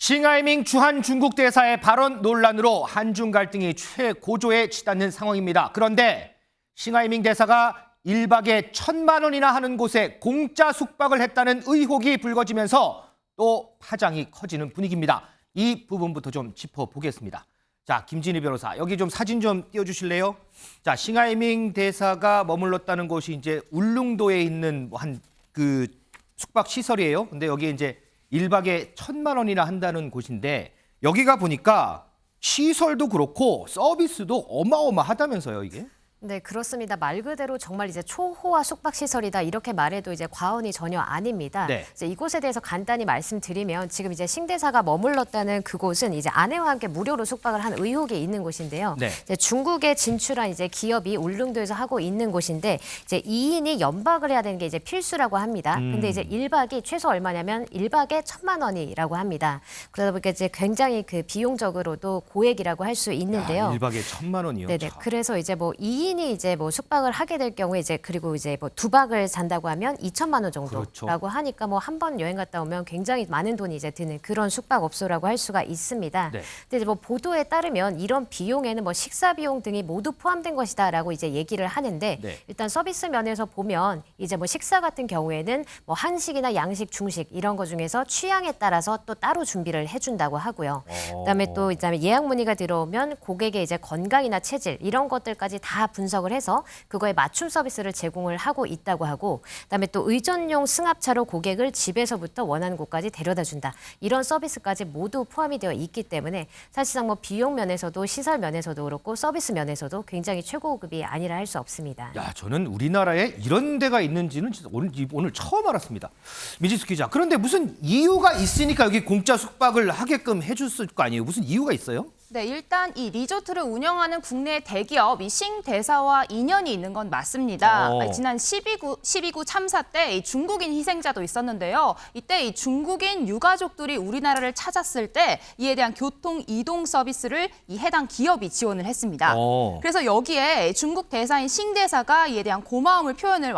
싱하이밍 주한 중국 대사의 발언 논란으로 한중 갈등이 최고조에 치닫는 상황입니다. 그런데 싱하이밍 대사가 1박에 1,000만 원이나 하는 곳에 공짜 숙박을 했다는 의혹이 불거지면서 또 파장이 커지는 분위기입니다. 이 부분부터 좀 짚어보겠습니다. 자, 김진희 변호사, 여기 좀 사진 좀 띄워주실래요? 자, 싱하이밍 대사가 머물렀다는 곳이 이제 울릉도에 있는 그 숙박 시설이에요. 근데 여기에 이제 1박에 1,000만 원이나 한다는 곳인데 여기가 보니까 시설도 그렇고 서비스도 어마어마하다면서요, 이게? 네, 그렇습니다. 말 그대로 정말 이제 초호화 숙박시설이다 이렇게 말해도 이제 과언이 전혀 아닙니다. 네. 이제 이곳에 대해서 간단히 말씀드리면 지금 이제 신 대사가 머물렀다는 그곳은 이제 아내와 함께 무료로 숙박을 한 의혹이 있는 곳인데요. 네. 이제 중국에 진출한 이제 기업이 울릉도에서 하고 있는 곳인데 이제 2인이 연박을 해야 되는 게 이제 필수라고 합니다. 근데 이제 1박이 최소 얼마냐면 1박에 1,000만 원이라고 합니다. 그러다 보니까 이제 굉장히 그 비용적으로도 고액이라고 할 수 있는데요. 1박에 1,000만 원이요? 네네. 참. 그래서 이제 뭐 2인이 이제 뭐 숙박을 하게 될 경우에 이제 그리고 이제 뭐 2박을 잔다고 하면 2,000만 원 정도라고 그렇죠. 하니까 뭐 한 번 여행 갔다 오면 굉장히 많은 돈이 이제 드는 그런 숙박업소라고 할 수가 있습니다. 네. 근데 이제 뭐 보도에 따르면 이런 비용에는 뭐 식사 비용 등이 모두 포함된 것이다라고 이제 얘기를 하는데 네. 일단 서비스 면에서 보면 이제 뭐 식사 같은 경우에는 뭐 한식이나 양식, 중식 이런 거 중에서 취향에 따라서 또 따로 준비를 해준다고 하고요. 그다음에 또 이제 예약 문의가 들어오면 고객의 이제 건강이나 체질 이런 것들까지 다 분석을 해서 그거에 맞춤 서비스를 제공을 하고 있다고 하고 그다음에 또 의전용 승합차로 고객을 집에서부터 원하는 곳까지 데려다 준다. 이런 서비스까지 모두 포함이 되어 있기 때문에 사실상 뭐 비용 면에서도 시설 면에서도 그렇고 서비스 면에서도 굉장히 최고급이 아니라 할 수 없습니다. 야, 저는 우리나라에 이런 데가 있는지는 진짜 오늘 처음 알았습니다. 미지수 기자, 그런데 무슨 이유가 있으니까 여기 공짜 숙박을 하게끔 해줬을 거 아니에요? 무슨 이유가 있어요? 네, 일단 이 리조트를 운영하는 국내 대기업 이 싱 대사와 인연이 있는 건 맞습니다. 지난 12구 참사 때 이 중국인 희생자도 있었는데요. 이때 이 중국인 유가족들이 우리나라를 찾았을 때 이에 대한 교통 이동 서비스를 이 해당 기업이 지원을 했습니다. 그래서 여기에 중국 대사인 싱 대사가 이에 대한 고마움을 표현해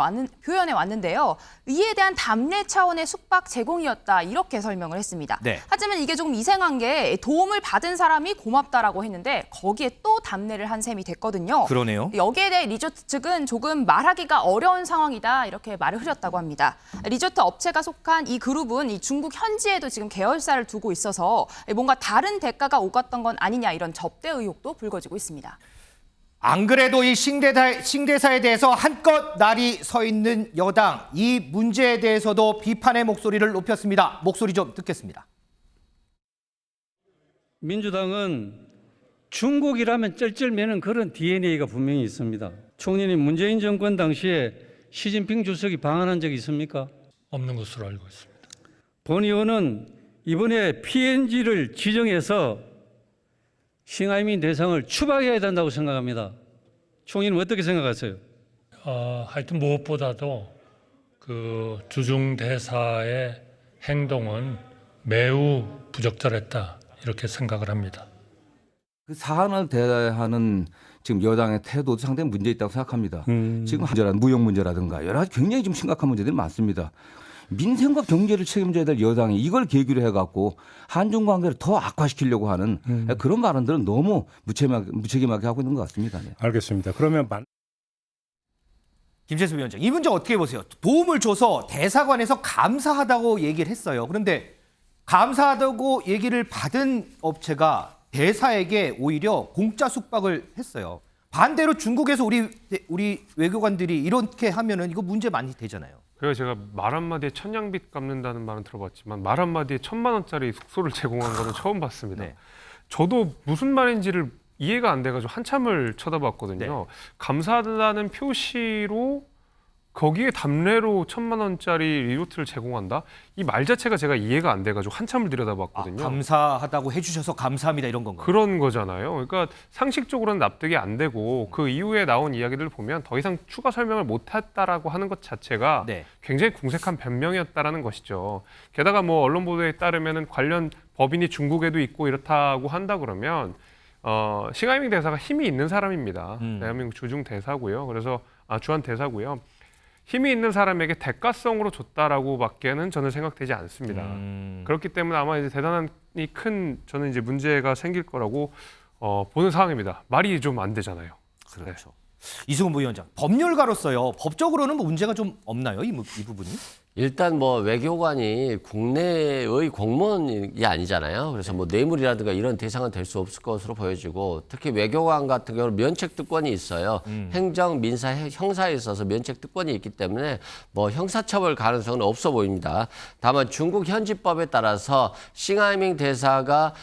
왔는데요. 이에 대한 답례 차원의 숙박 제공이었다 이렇게 설명을 했습니다. 네. 하지만 이게 조금 이상한 게 도움을 받은 사람이 고맙다라고 했는데 거기에 또 답례를 한 셈이 됐거든요. 그러네요. 여기에 대해 리조트 측은 조금 말하기가 어려운 상황이다 이렇게 말을 흐렸다고 합니다. 리조트 업체가 속한 이 그룹은 이 중국 현지에도 지금 계열사를 두고 있어서 뭔가 다른 대가가 오갔던 건 아니냐 이런 접대 의혹도 불거지고 있습니다. 안 그래도 이 싱대사에 대해서 한껏 날이 서 있는 여당, 이 문제에 대해서도 비판의 목소리를 높였습니다. 목소리 좀 듣겠습니다. 민주당은 중국이라면 쩔쩔매는 그런 DNA가 분명히 있습니다. 총리님, 문재인 정권 당시에 시진핑 주석이 방한한 적이 있습니까? 없는 것으로 알고 있습니다. 본 의원은 이번에 PNG를 지정해서 싱하이밍 대상을 추방해야 된다고 생각합니다. 총리는 어떻게 생각하세요? 하여튼 무엇보다도 그 주중 대사의 행동은 매우 부적절했다 이렇게 생각을 합니다. 그 사안을 대하는 지금 여당의 태도도 상당히 문제 있다고 생각합니다. 지금 무역 문제라든가 여러 가지 굉장히 좀 심각한 문제들이 많습니다. 민생과 경제를 책임져야 될 여당이 이걸 계기로 해갖고 한중 관계를 더 악화시키려고 하는 그런 발언들은 너무 무책임하게 하고 있는 것 같습니다. 네. 알겠습니다. 그러면 김재수 위원장, 이 문제 어떻게 보세요? 도움을 줘서 대사관에서 감사하다고 얘기를 했어요. 그런데 감사하다고 얘기를 받은 업체가 대사에게 오히려 공짜 숙박을 했어요. 반대로 중국에서 우리 외교관들이 이렇게 하면은 이거 문제 많이 되잖아요. 그래서 제가 말 한마디에 천냥빚 갚는다는 말은 들어봤지만 말 한마디에 1,000만 원짜리 숙소를 제공한 거는 처음 봤습니다. 네. 저도 무슨 말인지를 이해가 안 돼가지고 한참을 쳐다봤거든요. 네. 감사하다는 표시로 거기에 답례로 1,000만 원짜리 리조트를 제공한다? 이 말 자체가 제가 이해가 안 돼가지고 한참을 들여다봤거든요. 감사하다고 해주셔서 감사합니다 이런 건가요? 그런 거잖아요. 그러니까 상식적으로는 납득이 안 되고 그 이후에 나온 이야기들을 보면 더 이상 추가 설명을 못했다라고 하는 것 자체가 네. 굉장히 궁색한 변명이었다라는 것이죠. 게다가 뭐 언론 보도에 따르면 관련 법인이 중국에도 있고 이렇다고 한다 그러면 싱하이밍 대사가 힘이 있는 사람입니다. 대한민국 주중 대사고요. 그래서 주한 대사고요. 힘이 있는 사람에게 대가성으로 줬다라고밖에는 저는 생각되지 않습니다. 그렇기 때문에 아마 이제 대단히 큰 저는 이제 문제가 생길 거라고 보는 상황입니다. 말이 좀 안 되잖아요. 그렇죠. 이승훈 부위원장, 법률가로서요. 법적으로는 뭐 문제가 좀 없나요? 이 부분이? 일단 뭐 외교관이 국내의 공무원이 아니잖아요. 그래서 뭐 뇌물이라든가 이런 대상은 될 수 없을 것으로 보여지고 특히 외교관 같은 경우는 면책 특권이 있어요. 행정, 민사, 형사에 있어서 면책 특권이 있기 때문에 뭐 형사처벌 가능성은 없어 보입니다. 다만 중국 현지법에 따라서 싱하이밍 대사가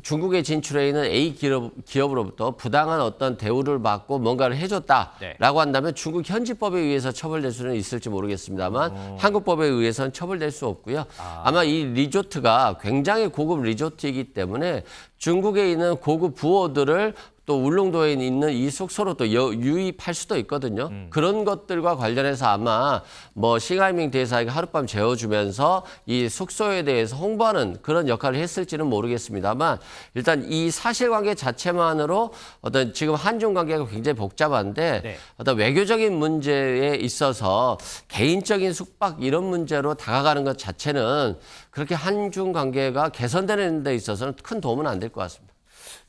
중국에 진출해 있는 A 기업으로부터 부당한 어떤 대우를 받고 뭔가를 해줬다라고 한다면 중국 현지법에 의해서 처벌될 수는 있을지 모르겠습니다만 한국법에 의해서는 처벌될 수 없고요. 아마 이 리조트가 굉장히 고급 리조트이기 때문에 중국에 있는 고급 부호들을 또 울릉도에 있는 이 숙소로 또 유입할 수도 있거든요. 그런 것들과 관련해서 아마 뭐 싱하이밍 대사에게 하룻밤 재워주면서 이 숙소에 대해서 홍보하는 그런 역할을 했을지는 모르겠습니다만 일단 이 사실관계 자체만으로 어떤 지금 한중 관계가 굉장히 복잡한데 네. 어떤 외교적인 문제에 있어서 개인적인 숙박 이런 문제로 다가가는 것 자체는 그렇게 한중 관계가 개선되는 데 있어서는 큰 도움은 안 될 것 같습니다.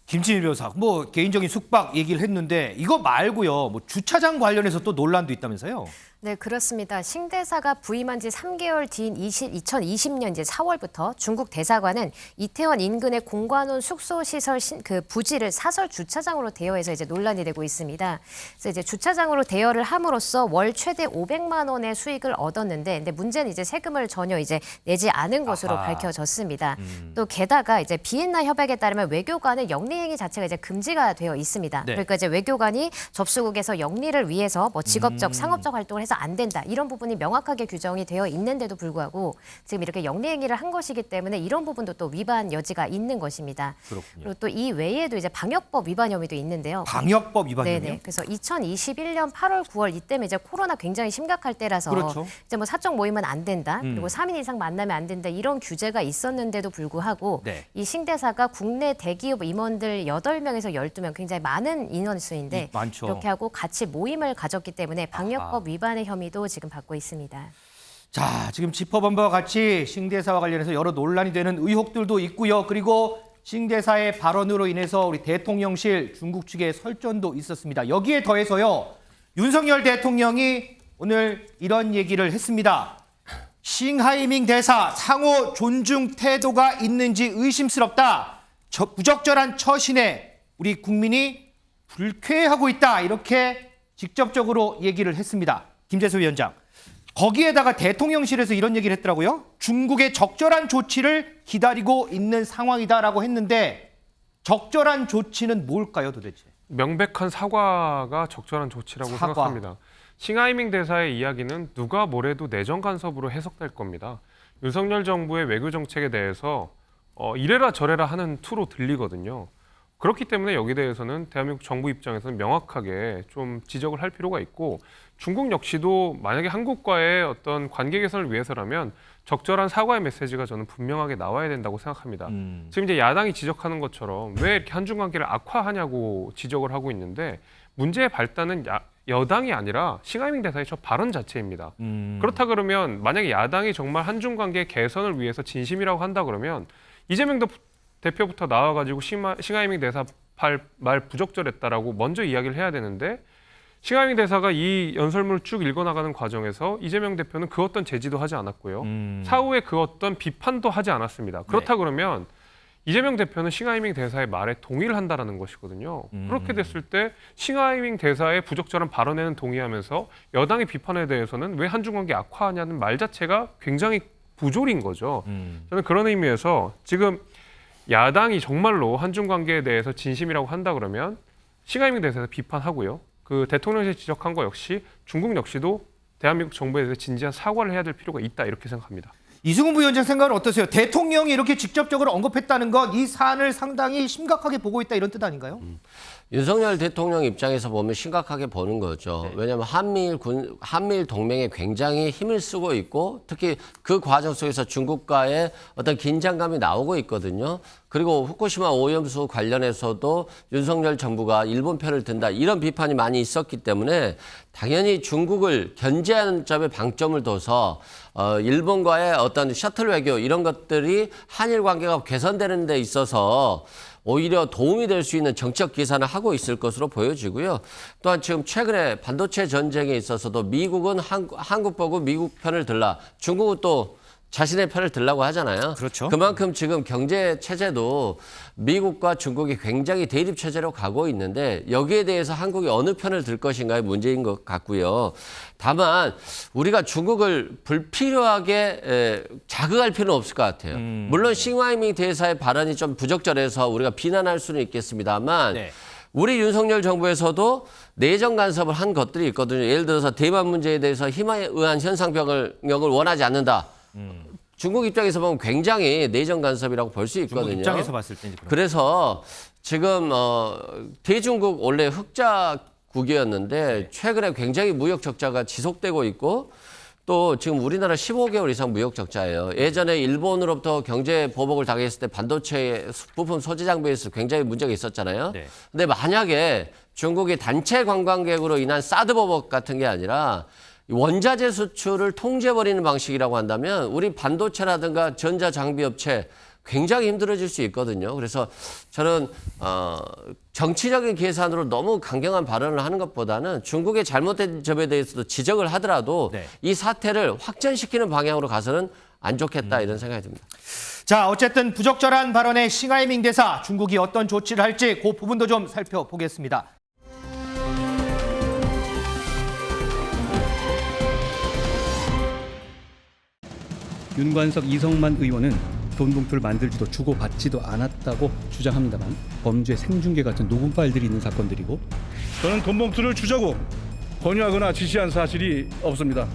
김진일 변호사, 뭐 개인적인 숙박 얘기를 했는데 이거 말고요. 뭐 주차장 관련해서 또 논란도 있다면서요? 네, 그렇습니다. 싱 대사가 부임한 지 3개월 뒤인 2020년 이제 4월부터 중국 대사관은 이태원 인근의 공관원 숙소시설 그 부지를 사설 주차장으로 대여해서 이제 논란이 되고 있습니다. 그래서 이제 주차장으로 대여를 함으로써 월 최대 500만 원의 수익을 얻었는데, 근데 문제는 이제 세금을 전혀 이제 내지 않은 것으로 밝혀졌습니다. 또 게다가 이제 비엔나 협약에 따르면 외교관의 영리 행위 자체가 이제 금지가 되어 있습니다. 네. 그러니까 이제 외교관이 접수국에서 영리를 위해서 뭐 직업적, 상업적 활동을 해서 안 된다. 이런 부분이 명확하게 규정이 되어 있는데도 불구하고 지금 이렇게 영리 행위를 한 것이기 때문에 이런 부분도 또 위반 여지가 있는 것입니다. 그렇군요. 그리고 또 이 외에도 이제 방역법 위반 혐의도 있는데요. 방역법 위반이요? 네네. 그래서 2021년 8월, 9월 이때면 이제 코로나 굉장히 심각할 때라서 그렇죠. 이제 뭐 사적 모임은 안 된다. 그리고 3인 이상 만나면 안 된다. 이런 규제가 있었는데도 불구하고 네. 이 싱 대사가 국내 대기업 임원들 8명에서 12명 굉장히 많은 인원수인데 많죠. 이렇게 하고 같이 모임을 가졌기 때문에 방역법 위반의 혐의도 지금 받고 있습니다. 자, 지금 짚어본 바와 같이 싱 대사와 관련해서 여러 논란이 되는 의혹들도 있고요. 그리고 싱 대사의 발언으로 인해서 우리 대통령실 중국 측의 설전도 있었습니다. 여기에 더해서요. 윤석열 대통령이 오늘 이런 얘기를 했습니다. 싱하이밍 대사 상호 존중 태도가 있는지 의심스럽다. 부적절한 처신에 우리 국민이 불쾌해하고 있다. 이렇게 직접적으로 얘기를 했습니다. 김재수 위원장. 거기에다가 대통령실에서 이런 얘기를 했더라고요. 중국의 적절한 조치를 기다리고 있는 상황이다라고 했는데 적절한 조치는 뭘까요, 도대체? 명백한 사과가 적절한 조치라고 사과. 생각합니다. 싱하이밍 대사의 이야기는 누가 뭐래도 내정 간섭으로 해석될 겁니다. 윤석열 정부의 외교 정책에 대해서 이래라 저래라 하는 투로 들리거든요. 그렇기 때문에 여기에 대해서는 대한민국 정부 입장에서는 명확하게 좀 지적을 할 필요가 있고 중국 역시도 만약에 한국과의 어떤 관계 개선을 위해서라면 적절한 사과의 메시지가 저는 분명하게 나와야 된다고 생각합니다. 지금 이제 야당이 지적하는 것처럼 왜 이렇게 한중 관계를 악화하냐고 지적을 하고 있는데 문제의 발단은 여당이 아니라 싱하이밍 대사의 저 발언 자체입니다. 그렇다 그러면 만약에 야당이 정말 한중 관계 개선을 위해서 진심이라고 한다 그러면 이재명 대표부터 나와가지고 싱하이밍 대사 말 부적절했다라고 먼저 이야기를 해야 되는데 싱하이밍 대사가 이 연설문을 쭉 읽어나가는 과정에서 이재명 대표는 그 어떤 제지도 하지 않았고요. 사후에 그 어떤 비판도 하지 않았습니다. 그렇다 그러면 이재명 대표는 싱하이밍 대사의 말에 동의를 한다라는 것이거든요. 그렇게 됐을 때 싱하이밍 대사의 부적절한 발언에는 동의하면서 여당의 비판에 대해서는 왜 한중 관계 악화하냐는 말 자체가 굉장히 부조리인 거죠. 저는 그런 의미에서 지금 야당이 정말로 한중 관계에 대해서 진심이라고 한다 그러면 싱하이밍 대사에서 비판하고요. 그 대통령실 지적한 거 역시 중국 역시도 대한민국 정부에 대해서 진지한 사과를 해야 될 필요가 있다 이렇게 생각합니다. 이승훈 부위원장 생각은 어떠세요? 대통령이 이렇게 직접적으로 언급했다는 건 이 사안을 상당히 심각하게 보고 있다 이런 뜻 아닌가요? 윤석열 대통령 입장에서 보면 심각하게 보는 거죠. 왜냐하면 한미일 동맹에 굉장히 힘을 쓰고 있고 특히 그 과정 속에서 중국과의 어떤 긴장감이 나오고 있거든요. 그리고 후쿠시마 오염수 관련해서도 윤석열 정부가 일본 편을 든다 이런 비판이 많이 있었기 때문에 당연히 중국을 견제하는 점에 방점을 둬서 일본과의 어떤 셔틀 외교 이런 것들이 한일 관계가 개선되는 데 있어서 오히려 도움이 될 수 있는 정책 계산을 하고 있을 것으로 보여지고요. 또한 지금 최근에 반도체 전쟁에 있어서도 미국은 한국 보고 미국 편을 들라, 중국은 또 자신의 편을 들라고 하잖아요. 그렇죠. 그만큼 지금 경제 체제도 미국과 중국이 굉장히 대립 체제로 가고 있는데 여기에 대해서 한국이 어느 편을 들 것인가의 문제인 것 같고요. 다만 우리가 중국을 불필요하게 자극할 필요는 없을 것 같아요. 물론 싱화이밍 대사의 발언이 좀 부적절해서 우리가 비난할 수는 있겠습니다만 네. 우리 윤석열 정부에서도 내정 간섭을 한 것들이 있거든요. 예를 들어서 대만 문제에 대해서 힘에 의한 현상병을 원하지 않는다. 중국 입장에서 보면 굉장히 내정 간섭이라고 볼 수 있거든요. 중국 입장에서 봤을 때 그래서 지금 대중국 원래 흑자국이었는데 최근에 굉장히 무역 적자가 지속되고 있고 또 지금 우리나라 15개월 이상 무역 적자예요. 예전에 일본으로부터 경제 보복을 당했을 때 반도체 부품 소재 장비에서 굉장히 문제가 있었잖아요. 네. 근데 만약에 중국이 단체 관광객으로 인한 사드 보복 같은 게 아니라 원자재 수출을 통제해버리는 방식이라고 한다면 우리 반도체라든가 전자장비업체 굉장히 힘들어질 수 있거든요. 그래서 저는 정치적인 계산으로 너무 강경한 발언을 하는 것보다는 중국의 잘못된 점에 대해서도 지적을 하더라도 네. 이 사태를 확전시키는 방향으로 가서는 안 좋겠다 이런 생각이 듭니다. 자, 어쨌든 부적절한 발언의 싱하이밍 대사, 중국이 어떤 조치를 할지 그 부분도 좀 살펴보겠습니다. 윤관석, 이성만 의원은 돈 봉투를 만들지도 주고받지도 않았다고 주장합니다만 범죄 생중계 같은 녹음 파일들이 있는 사건들이고 저는 돈 봉투를 주자고 권유하거나 지시한 사실이 없습니다.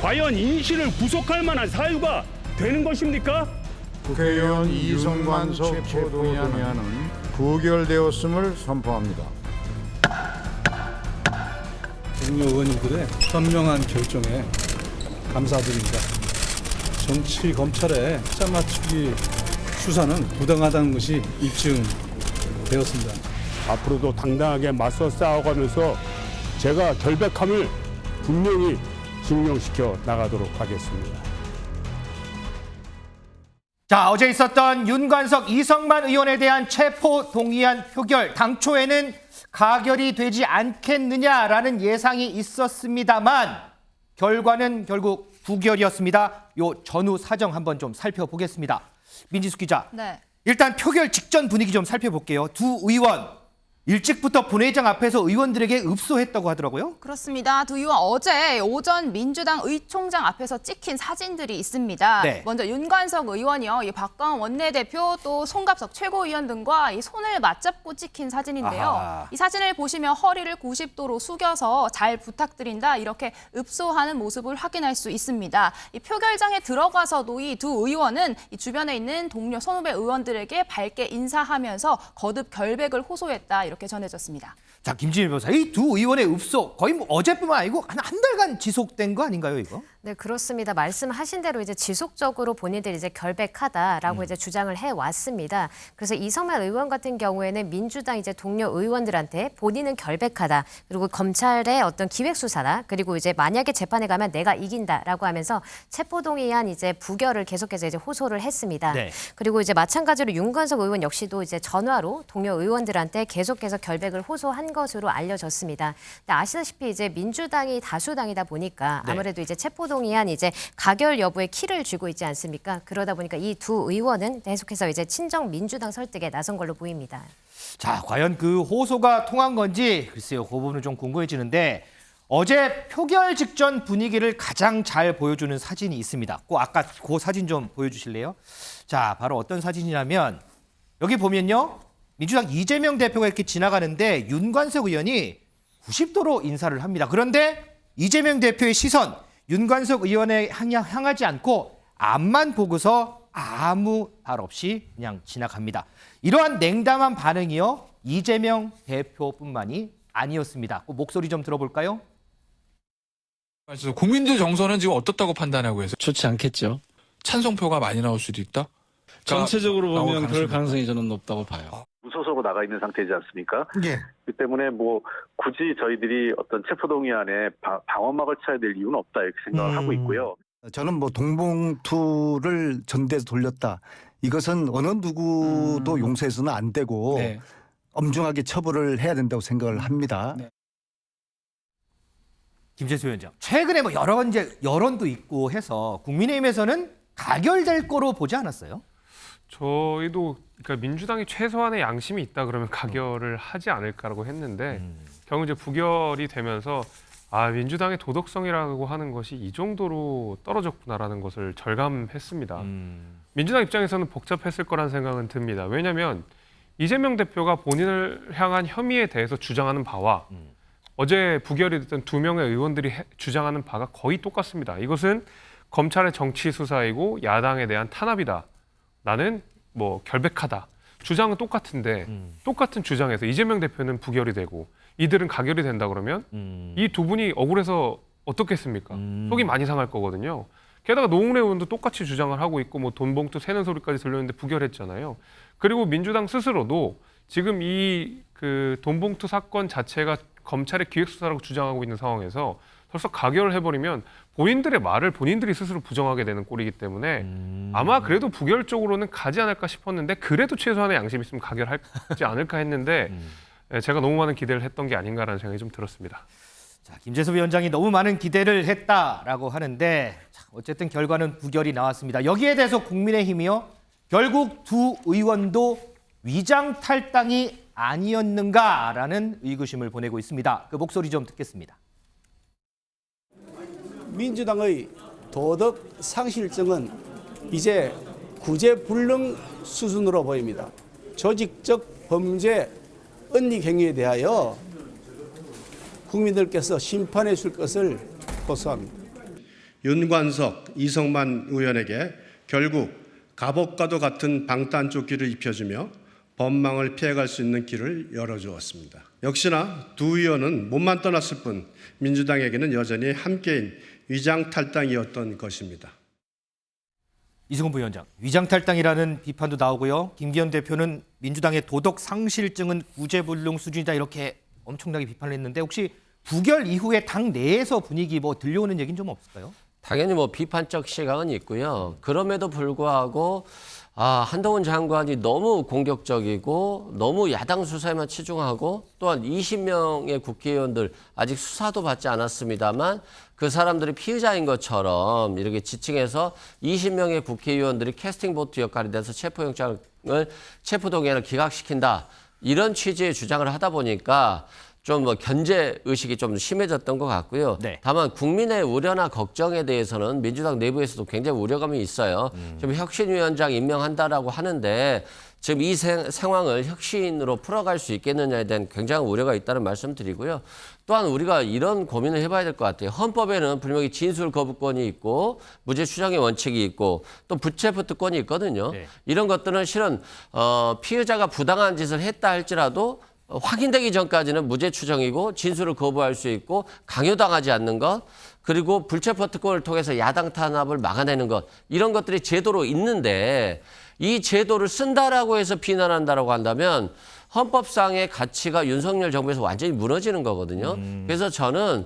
과연 임 씨를 구속할 만한 사유가 되는 것입니까? 국회의원 이성만석 체포동의안은 부결되었음을 선포합니다. 동료 의원님들의 현명한 결정에 감사드립니다. 정치 검찰의 짜맞추기 수사는 부당하다는 것이 입증되었습니다. 앞으로도 당당하게 맞서 싸워가면서 제가 결백함을 분명히 증명시켜 나가도록 하겠습니다. 자, 어제 있었던 윤관석, 이성만 의원에 대한 체포 동의안 표결, 당초에는 가결이 되지 않겠느냐라는 예상이 있었습니다만 결과는 결국 부결이었습니다. 요 전후 사정 한번 좀 살펴보겠습니다. 민지숙 기자. 네. 일단 표결 직전 분위기 좀 살펴볼게요. 두 의원 일찍부터 본회의장 앞에서 의원들에게 읍소했다고 하더라고요. 그렇습니다. 두 의원 어제 오전 민주당 의총장 앞에서 찍힌 사진들이 있습니다. 네. 먼저 윤관석 의원이요, 이 박광원 원내대표 또 송갑석 최고위원 등과 이 손을 맞잡고 찍힌 사진인데요. 아하. 이 사진을 보시면 허리를 90도로 숙여서 잘 부탁드린다 이렇게 읍소하는 모습을 확인할 수 있습니다. 이 표결장에 들어가서도 이 두 의원은 이 주변에 있는 동료 선후배 의원들에게 밝게 인사하면서 거듭 결백을 호소했다 이렇게 전해졌습니다. 자, 김진일 변호사, 이 두 의원의 읍소 거의 뭐 어제뿐만 아니고 한 달간 지속된 거 아닌가요, 이거? 네, 그렇습니다. 말씀하신 대로 이제 지속적으로 본인들이 이제 결백하다라고 이제 주장을 해 왔습니다. 그래서 이성만 의원 같은 경우에는 민주당 이제 동료 의원들한테 본인은 결백하다. 그리고 검찰의 어떤 기획 수사다. 그리고 이제 만약에 재판에 가면 내가 이긴다라고 하면서 체포동의안 이제 부결을 계속해서 이제 호소를 했습니다. 네. 그리고 이제 마찬가지로 윤관석 의원 역시도 이제 전화로 동료 의원들한테 계속해서 결백을 호소한 것으로 알려졌습니다. 근데 아시다시피 이제 민주당이 다수당이다 보니까 네. 아무래도 이제 체포동의안 이제 가결 여부에 키를 쥐고 있지 않습니까? 그러다 보니까 이 두 의원은 계속해서 이제 친정 민주당 설득에 나선 걸로 보입니다. 자, 과연 그 호소가 통한 건지 글쎄요, 그 부분은 좀 궁금해지는데 어제 표결 직전 분위기를 가장 잘 보여주는 사진이 있습니다. 아까 그 사진 좀 보여주실래요? 자, 바로 어떤 사진이냐면 여기 보면요, 민주당 이재명 대표가 이렇게 지나가는데 윤관석 의원이 90도로 인사를 합니다. 그런데 이재명 대표의 시선 윤관석 의원에 향하지 않고 앞만 보고서 아무 말 없이 그냥 지나갑니다. 이러한 냉담한 반응이요, 이재명 대표뿐만이 아니었습니다. 그 목소리 좀 들어볼까요? 국민들 정서는 지금 어떻다고 판단하고 계세요? 좋지 않겠죠. 찬성표가 많이 나올 수도 있다? 전체적으로 나올 보면 그럴 가능성이 가능성이 저는 높다고 봐요. 무소속으로 나가 있는 상태이지 않습니까? 예. 그 때문에 뭐 굳이 저희들이 어떤 체포동의안에 방어막을 쳐야 될 이유는 없다 이렇게 생각을 하고 있고요. 저는 뭐 동봉투를 전대에서 돌렸다. 이것은 어느 누구도 용서해서는 안 되고 네. 엄중하게 처벌을 해야 된다고 생각을 합니다. 네. 김재수 위원장, 최근에 뭐 여러 이제 여론도 있고 해서 국민의힘에서는 가결될 거로 보지 않았어요? 저희도 그러니까 민주당이 최소한의 양심이 있다 그러면 가결을 하지 않을까라고 했는데 결국 이제 부결이 되면서 아, 민주당의 도덕성이라고 하는 것이 이 정도로 떨어졌구나라는 것을 절감했습니다. 민주당 입장에서는 복잡했을 거란 생각은 듭니다. 왜냐하면 이재명 대표가 본인을 향한 혐의에 대해서 주장하는 바와 어제 부결이 됐던 2명의 의원들이 주장하는 바가 거의 똑같습니다. 이것은 검찰의 정치 수사이고 야당에 대한 탄압이다. 나는 뭐 결백하다. 주장은 똑같은데 똑같은 주장에서 이재명 대표는 부결이 되고 이들은 가결이 된다 그러면 이 두 분이 억울해서 어떻겠습니까? 속이 많이 상할 거거든요. 게다가 노웅래 의원도 똑같이 주장을 하고 있고 뭐 돈봉투 새는 소리까지 들렸는데 부결했잖아요. 그리고 민주당 스스로도 지금 이 그 돈봉투 사건 자체가 검찰의 기획수사라고 주장하고 있는 상황에서 벌써 가결을 해버리면 본인들의 말을 본인들이 스스로 부정하게 되는 꼴이기 때문에 아마 그래도 부결 쪽으로는 가지 않을까 싶었는데 그래도 최소한의 양심이 있으면 가결하지 않을까 했는데 제가 너무 많은 기대를 했던 게 아닌가라는 생각이 좀 들었습니다. 자, 김재수 위원장이 너무 많은 기대를 했다라고 하는데 어쨌든 결과는 부결이 나왔습니다. 여기에 대해서 국민의힘이요, 결국 두 의원도 위장 탈당이 아니었는가라는 의구심을 보내고 있습니다. 그 목소리 좀 듣겠습니다. 민주당의 도덕 상실증은 이제 구제불능 수준으로 보입니다. 조직적 범죄 은닉 행위에 대하여 국민들께서 심판해 줄 것을 호소합니다. 윤관석, 이성만 의원에게 결국 감옥과도 같은 방탄조끼를 입혀주며 법망을 피해갈 수 있는 길을 열어주었습니다. 역시나 두 의원은 몸만 떠났을 뿐 민주당에게는 여전히 함께인 위장 탈당이었던 것입니다. 이승훈 부위원장, 위장 탈당이라는 비판도 나오고요. 김기현 대표는 민주당의 도덕 상실증은 구제불능 수준이다 이렇게 엄청나게 비판을 했는데 혹시 부결 이후에 당 내에서 분위기 뭐 들려오는 얘기는 좀 없을까요? 당연히 뭐 비판적 시각은 있고요. 그럼에도 불구하고 한동훈 장관이 너무 공격적이고 너무 야당 수사에만 치중하고 또한 20명의 국회의원들 아직 수사도 받지 않았습니다만 그 사람들이 피의자인 것처럼 이렇게 지칭해서 20명의 국회의원들이 캐스팅 보트 역할이 돼서 체포동의안을 기각시킨다. 이런 취지의 주장을 하다 보니까 좀 뭐 견제 의식이 좀 심해졌던 것 같고요. 네. 다만 국민의 우려나 걱정에 대해서는 민주당 내부에서도 굉장히 우려감이 있어요. 좀 혁신위원장 임명한다라고 하는데 지금 이 상황을 혁신으로 풀어갈 수 있겠느냐에 대한 굉장한 우려가 있다는 말씀드리고요. 또한 우리가 이런 고민을 해봐야 될 것 같아요. 헌법에는 분명히 진술 거부권이 있고 무죄 추정의 원칙이 있고 또 부체포 특권이 있거든요. 네. 이런 것들은 실은 피의자가 부당한 짓을 했다 할지라도 확인되기 전까지는 무죄 추정이고 진술을 거부할 수 있고 강요당하지 않는 것 그리고 불체포 특권을 통해서 야당 탄압을 막아내는 것 이런 것들이 제도로 있는데 이 제도를 쓴다라고 해서 비난한다라고 한다면 헌법상의 가치가 윤석열 정부에서 완전히 무너지는 거거든요. 그래서 저는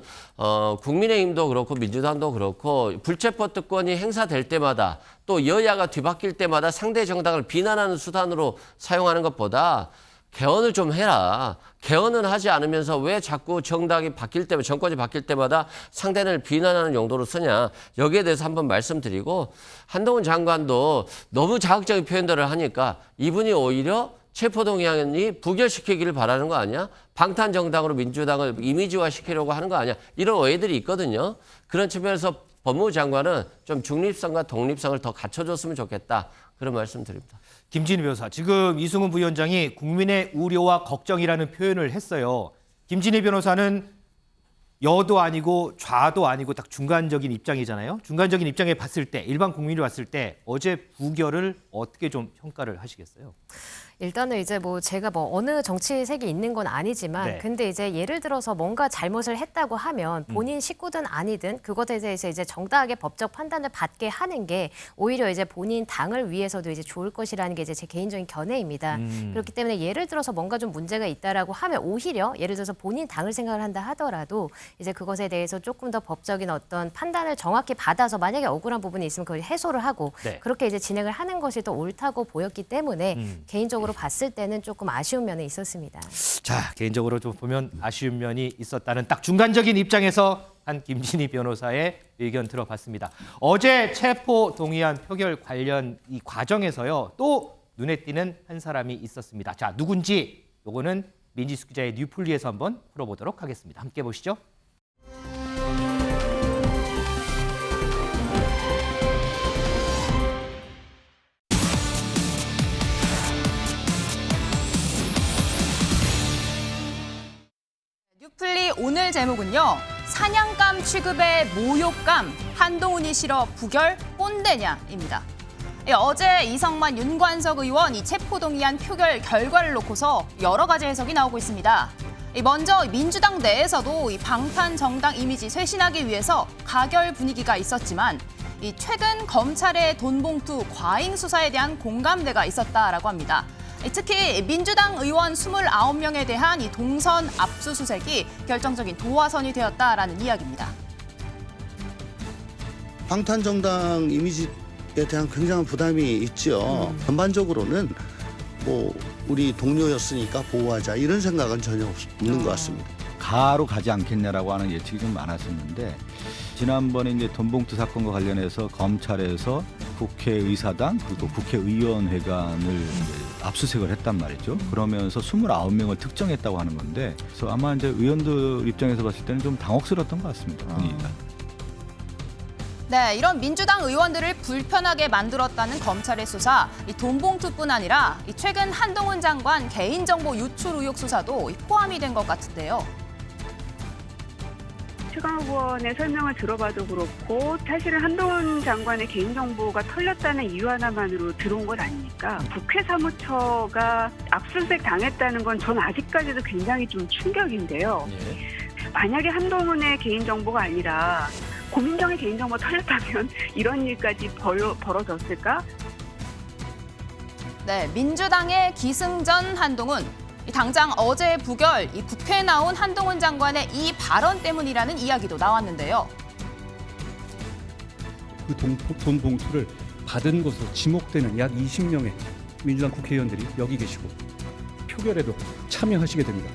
국민의힘도 그렇고 민주당도 그렇고 불체포 특권이 행사될 때마다 또 여야가 뒤바뀔 때마다 상대 정당을 비난하는 수단으로 사용하는 것보다 개헌을 좀 해라. 개헌은 하지 않으면서 왜 자꾸 정당이 바뀔 때마다 정권이 바뀔 때마다 상대를 비난하는 용도로 쓰냐. 여기에 대해서 한번 말씀드리고 한동훈 장관도 너무 자극적인 표현들을 하니까 이분이 오히려 체포동의안이 부결시키기를 바라는 거 아니야? 방탄정당으로 민주당을 이미지화시키려고 하는 거 아니야? 이런 오해들이 있거든요. 그런 측면에서 법무부 장관은 좀 중립성과 독립성을 더 갖춰줬으면 좋겠다. 그런 말씀 드립니다. 김진희 변호사, 지금 이승훈 부위원장이 국민의 우려와 걱정이라는 표현을 했어요. 김진희 변호사는 여도 아니고 좌도 아니고 딱 중간적인 입장이잖아요. 중간적인 입장에 봤을 때, 일반 국민이 봤을 때 어제 부결을 어떻게 좀 평가를 하시겠어요? 일단은 이제 뭐 제가 뭐 어느 정치색이 있는 건 아니지만 네. 근데 이제 예를 들어서 뭔가 잘못을 했다고 하면 본인 식구든 아니든 그것에 대해서 이제 정당하게 법적 판단을 받게 하는 게 오히려 이제 본인 당을 위해서도 이제 좋을 것이라는 게 이제 제 개인적인 견해입니다. 그렇기 때문에 예를 들어서 뭔가 좀 문제가 있다라고 하면 오히려 예를 들어서 본인 당을 생각을 한다 하더라도 이제 그것에 대해서 조금 더 법적인 어떤 판단을 정확히 받아서 만약에 억울한 부분이 있으면 그걸 해소를 하고 네. 그렇게 이제 진행을 하는 것이 더 옳다고 보였기 때문에 개인적으로 봤을 때는 조금 아쉬운 면이 있었습니다. 자, 개인적으로 좀 보면 아쉬운 면이 있었다는 딱 중간적인 입장에서 한 김진희 변호사의 의견 들어봤습니다. 어제 체포 동의안 표결 관련 이 과정에서요. 또 눈에 띄는 한 사람이 있었습니다. 자, 누군지 요거는 민지숙 기자의 뉴플리에서 한번 풀어보도록 하겠습니다. 함께 보시죠. 뉴플리 오늘 제목은요. 사냥감 취급의 모욕감, 한동훈이 싫어 부결 꼰대냐입니다. 어제 이성만 윤관석 의원 이 체포동의안 표결 결과를 놓고서 여러 가지 해석이 나오고 있습니다. 먼저 민주당 내에서도 이 방탄 정당 이미지 쇄신하기 위해서 가결 분위기가 있었지만 이 최근 검찰의 돈봉투 과잉 수사에 대한 공감대가 있었다라고 합니다. 특히 민주당 의원 29명에 대한 이 동선 압수수색이 결정적인 도화선이 되었다라는 이야기입니다. 방탄정당 이미지에 대한 굉장한 부담이 있죠. 전반적으로는 뭐 우리 동료였으니까 보호하자 이런 생각은 전혀 없는 것 같습니다. 가로 가지 않겠냐라고 하는 예측이 좀 많았었는데 지난번에 이제 돈봉투 사건과 관련해서 검찰에서 국회의사당 그리고 국회의원회관을 압수수색을 했단 말이죠. 그러면서 29명을 특정했다고 하는 건데 그래서 아마 이제 의원들 입장에서 봤을 때는 좀 당혹스러웠던 것 같습니다. 분위기가. 네, 이런 민주당 의원들을 불편하게 만들었다는 검찰의 수사, 이 돈봉투뿐 아니라 이 최근 한동훈 장관 개인정보 유출 의혹 수사도 포함이 된 것 같은데요. 최강욱 의원의 설명을 들어봐도 그렇고 사실은 한동훈 장관의 개인정보가 털렸다는 이유 하나만으로 들어온 것 아닙니까? 국회 사무처가 압수수색 당했다는 건 전 아직까지도 굉장히 좀 충격인데요. 만약에 한동훈의 개인정보가 아니라 고민정의 개인정보가 털렸다면 이런 일까지 벌어졌을까? 네, 민주당의 기승전 한동훈. 당장 어제 부결, 이 국회에 나온 한동훈 장관의 이 발언 때문이라는 이야기도 나왔는데요. 그 돈 봉투를 받은 것으로 지목되는 약 20명의 민주당 국회의원들이 여기 계시고 표결에도 참여하시게 됩니다.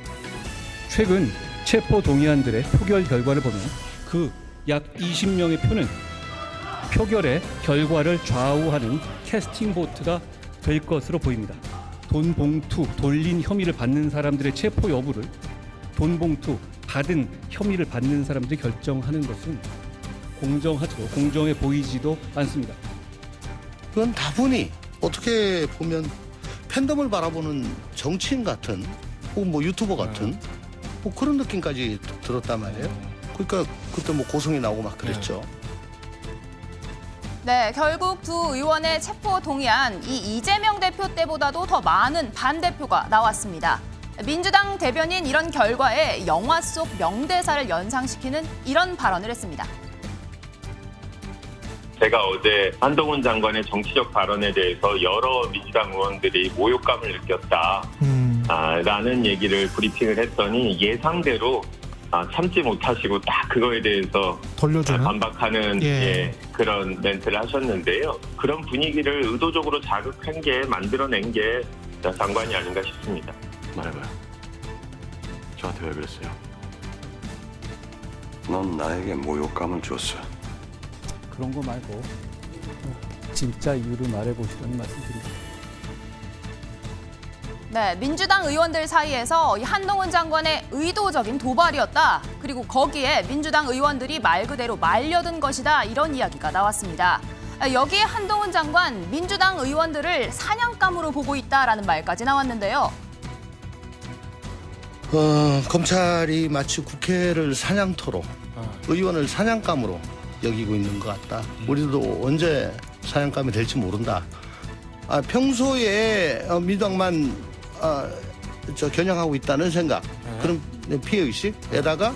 최근 체포 동의안들의 표결 결과를 보면 그 약 20명의 표는 표결의 결과를 좌우하는 캐스팅 보트가 될 것으로 보입니다. 돈 봉투 돌린 혐의를 받는 사람들의 체포 여부를 돈 봉투 받은 혐의를 받는 사람들이 결정하는 것은 공정하죠. 공정해 보이지도 않습니다. 그건 다분히 어떻게 보면 팬덤을 바라보는 정치인 같은 혹은 뭐 유튜버 같은 뭐 그런 느낌까지 들었단 말이에요. 그러니까 그때 뭐 고성이 나오고 막 그랬죠. 네, 결국 두 의원의 체포 동의안, 이 이재명 대표 때보다도 더 많은 반대표가 나왔습니다. 민주당 대변인 이런 결과에 영화 속 명대사를 연상시키는 이런 발언을 했습니다. 제가 어제 한동훈 장관의 정치적 발언에 대해서 여러 민주당 의원들이 모욕감을 느꼈다. 라는 얘기를 브리핑을 했더니 예상대로 참지 못하시고 딱 그거에 대해서 반박하는 그런 멘트를 하셨는데요. 그런 분위기를 의도적으로 자극한 게 만들어낸 게 장관이 아닌가 싶습니다. 말해봐요. 저한테 왜 그랬어요? 넌 나에게 모욕감을 줬어. 그런 거 말고 진짜 이유를 말해보시라는 말씀드립니다. 네, 민주당 의원들 사이에서 이 한동훈 장관의 의도적인 도발이었다. 그리고 거기에 민주당 의원들이 말 그대로 말려든 것이다. 이런 이야기가 나왔습니다. 여기에 한동훈 장관, 민주당 의원들을 사냥감으로 보고 있다라는 말까지 나왔는데요. 검찰이 마치 국회를 사냥터로 의원을 사냥감으로 여기고 있는 것 같다. 우리도 언제 사냥감이 될지 모른다. 평소에 민주당만 겨냥하고 있다는 생각, 그런 피해의식에다가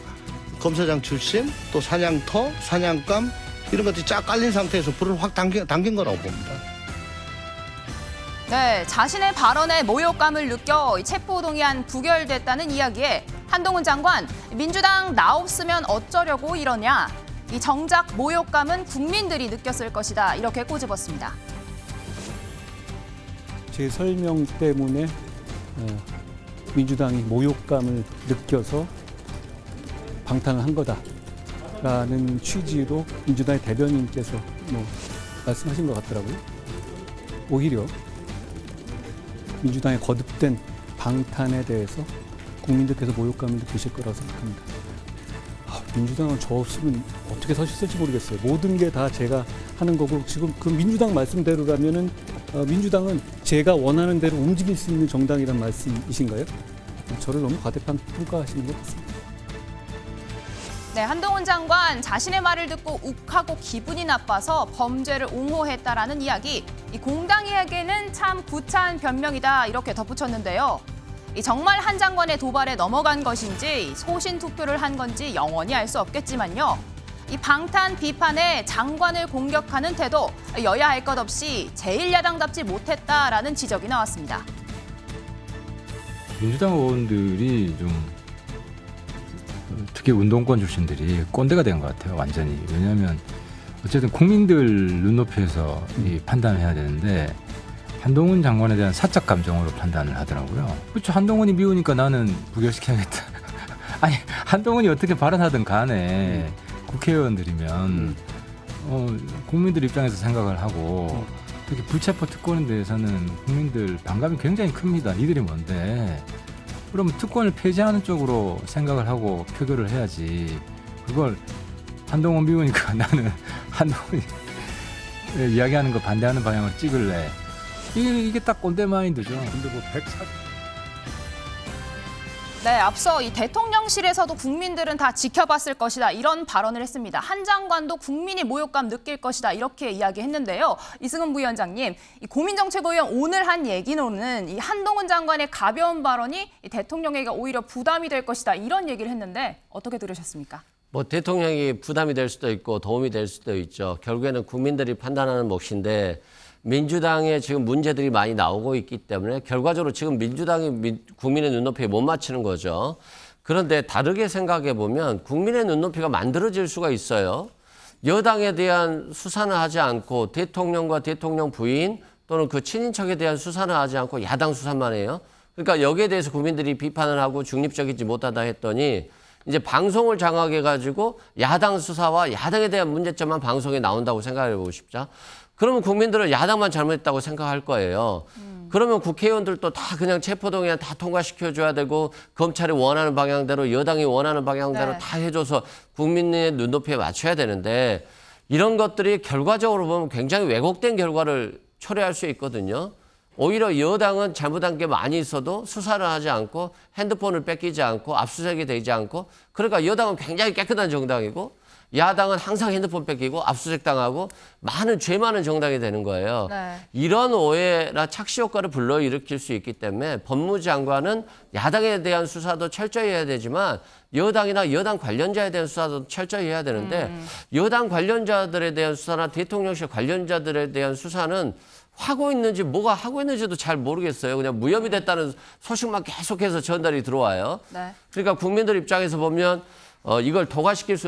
검사장 출신, 또 사냥터, 사냥감 이런 것들이 쫙 깔린 상태에서 불을 확 당긴 거라고 봅니다. 네, 자신의 발언에 모욕감을 느껴 체포동의안 부결됐다는 이야기에 한동훈 장관, 민주당 나 없으면 어쩌려고 이러냐. 이 정작 모욕감은 국민들이 느꼈을 것이다. 이렇게 꼬집었습니다. 제 설명 때문에 민주당이 모욕감을 느껴서 방탄을 한 거다라는 취지로 민주당의 대변인께서 말씀하신 것 같더라고요. 오히려 민주당의 거듭된 방탄에 대해서 국민들께서 모욕감을 느끼실 거라고 생각합니다. 민주당은 저 없으면 어떻게 서셨을지 모르겠어요. 모든 게 다 제가 하는 거고 지금 그 민주당 말씀대로라면은 민주당은 제가 원하는 대로 움직일 수 있는 정당이란 말씀이신가요? 저를 너무 과대평가하시는 것 같습니다. 네, 한동훈 장관 자신의 말을 듣고 욱하고 기분이 나빠서 범죄를 옹호했다라는 이야기. 이 공당이에게는 참 구차한 변명이다 이렇게 덧붙였는데요. 정말 한 장관의 도발에 넘어간 것인지 소신 투표를 한 건지 영원히 알 수 없겠지만요. 이 방탄 비판에 장관을 공격하는 태도, 여야 할 것 없이 제1야당답지 못했다라는 지적이 나왔습니다. 민주당 의원들이 좀 특히 운동권 출신들이 꼰대가 된 것 같아요, 완전히. 왜냐하면 어쨌든 국민들 눈높이에서 이 판단을 해야 되는데 한동훈 장관에 대한 사적 감정으로 판단을 하더라고요. 그렇죠. 한동훈이 미우니까 나는 부결시켜야겠다. 아니, 한동훈이 어떻게 발언하든 간에 국회의원들이면 국민들 입장에서 생각을 하고 특히 불체포 특권에 대해서는 국민들 반감이 굉장히 큽니다. 니들이 뭔데. 그러면 특권을 폐지하는 쪽으로 생각을 하고 표결을 해야지. 그걸 한동훈 미우니까 나는 한동훈이 이야기하는 거 반대하는 방향을 찍을래. 이게 딱 꼰대 마인드죠. 근데 뭐 140. 네, 앞서 이 대통령실에서도 국민들은 다 지켜봤을 것이다 이런 발언을 했습니다. 한 장관도 국민이 모욕감 느낄 것이다 이렇게 이야기했는데요. 이승훈 부위원장님, 이 고민정책위원 오늘 한 얘기로는 이 한동훈 장관의 가벼운 발언이 이 대통령에게 오히려 부담이 될 것이다 이런 얘기를 했는데 어떻게 들으셨습니까? 뭐 대통령이 부담이 될 수도 있고 도움이 될 수도 있죠. 결국에는 국민들이 판단하는 몫인데 민주당에 지금 문제들이 많이 나오고 있기 때문에 결과적으로 지금 민주당이 국민의 눈높이에 못 맞추는 거죠. 그런데 다르게 생각해 보면 국민의 눈높이가 만들어질 수가 있어요. 여당에 대한 수사는 하지 않고 대통령과 대통령 부인 또는 그 친인척에 대한 수사는 하지 않고 야당 수사만 해요. 그러니까 여기에 대해서 국민들이 비판을 하고 중립적이지 못하다 했더니 이제 방송을 장악해가지고 야당 수사와 야당에 대한 문제점만 방송에 나온다고 생각해 보고 싶죠. 그러면 국민들은 야당만 잘못했다고 생각할 거예요. 그러면 국회의원들도 다 그냥 체포동의안 다 통과시켜줘야 되고 검찰이 원하는 방향대로 여당이 원하는 방향대로 다 해줘서 국민의 눈높이에 맞춰야 되는데 이런 것들이 결과적으로 보면 굉장히 왜곡된 결과를 초래할 수 있거든요. 오히려 여당은 잘못한 게 많이 있어도 수사를 하지 않고 핸드폰을 뺏기지 않고 압수수색이 되지 않고 그러니까 여당은 굉장히 깨끗한 정당이고 야당은 항상 핸드폰 뺏기고 압수수색 당하고 죄 많은 정당이 되는 거예요. 네. 이런 오해나 착시 효과를 불러일으킬 수 있기 때문에 법무장관은 야당에 대한 수사도 철저히 해야 되지만 여당이나 여당 관련자에 대한 수사도 철저히 해야 되는데 여당 관련자들에 대한 수사나 대통령실 관련자들에 대한 수사는 하고 있는지 뭐가 하고 있는지도 잘 모르겠어요. 그냥 무혐의 됐다는 소식만 계속해서 전달이 들어와요. 네. 그러니까 국민들 입장에서 보면 이걸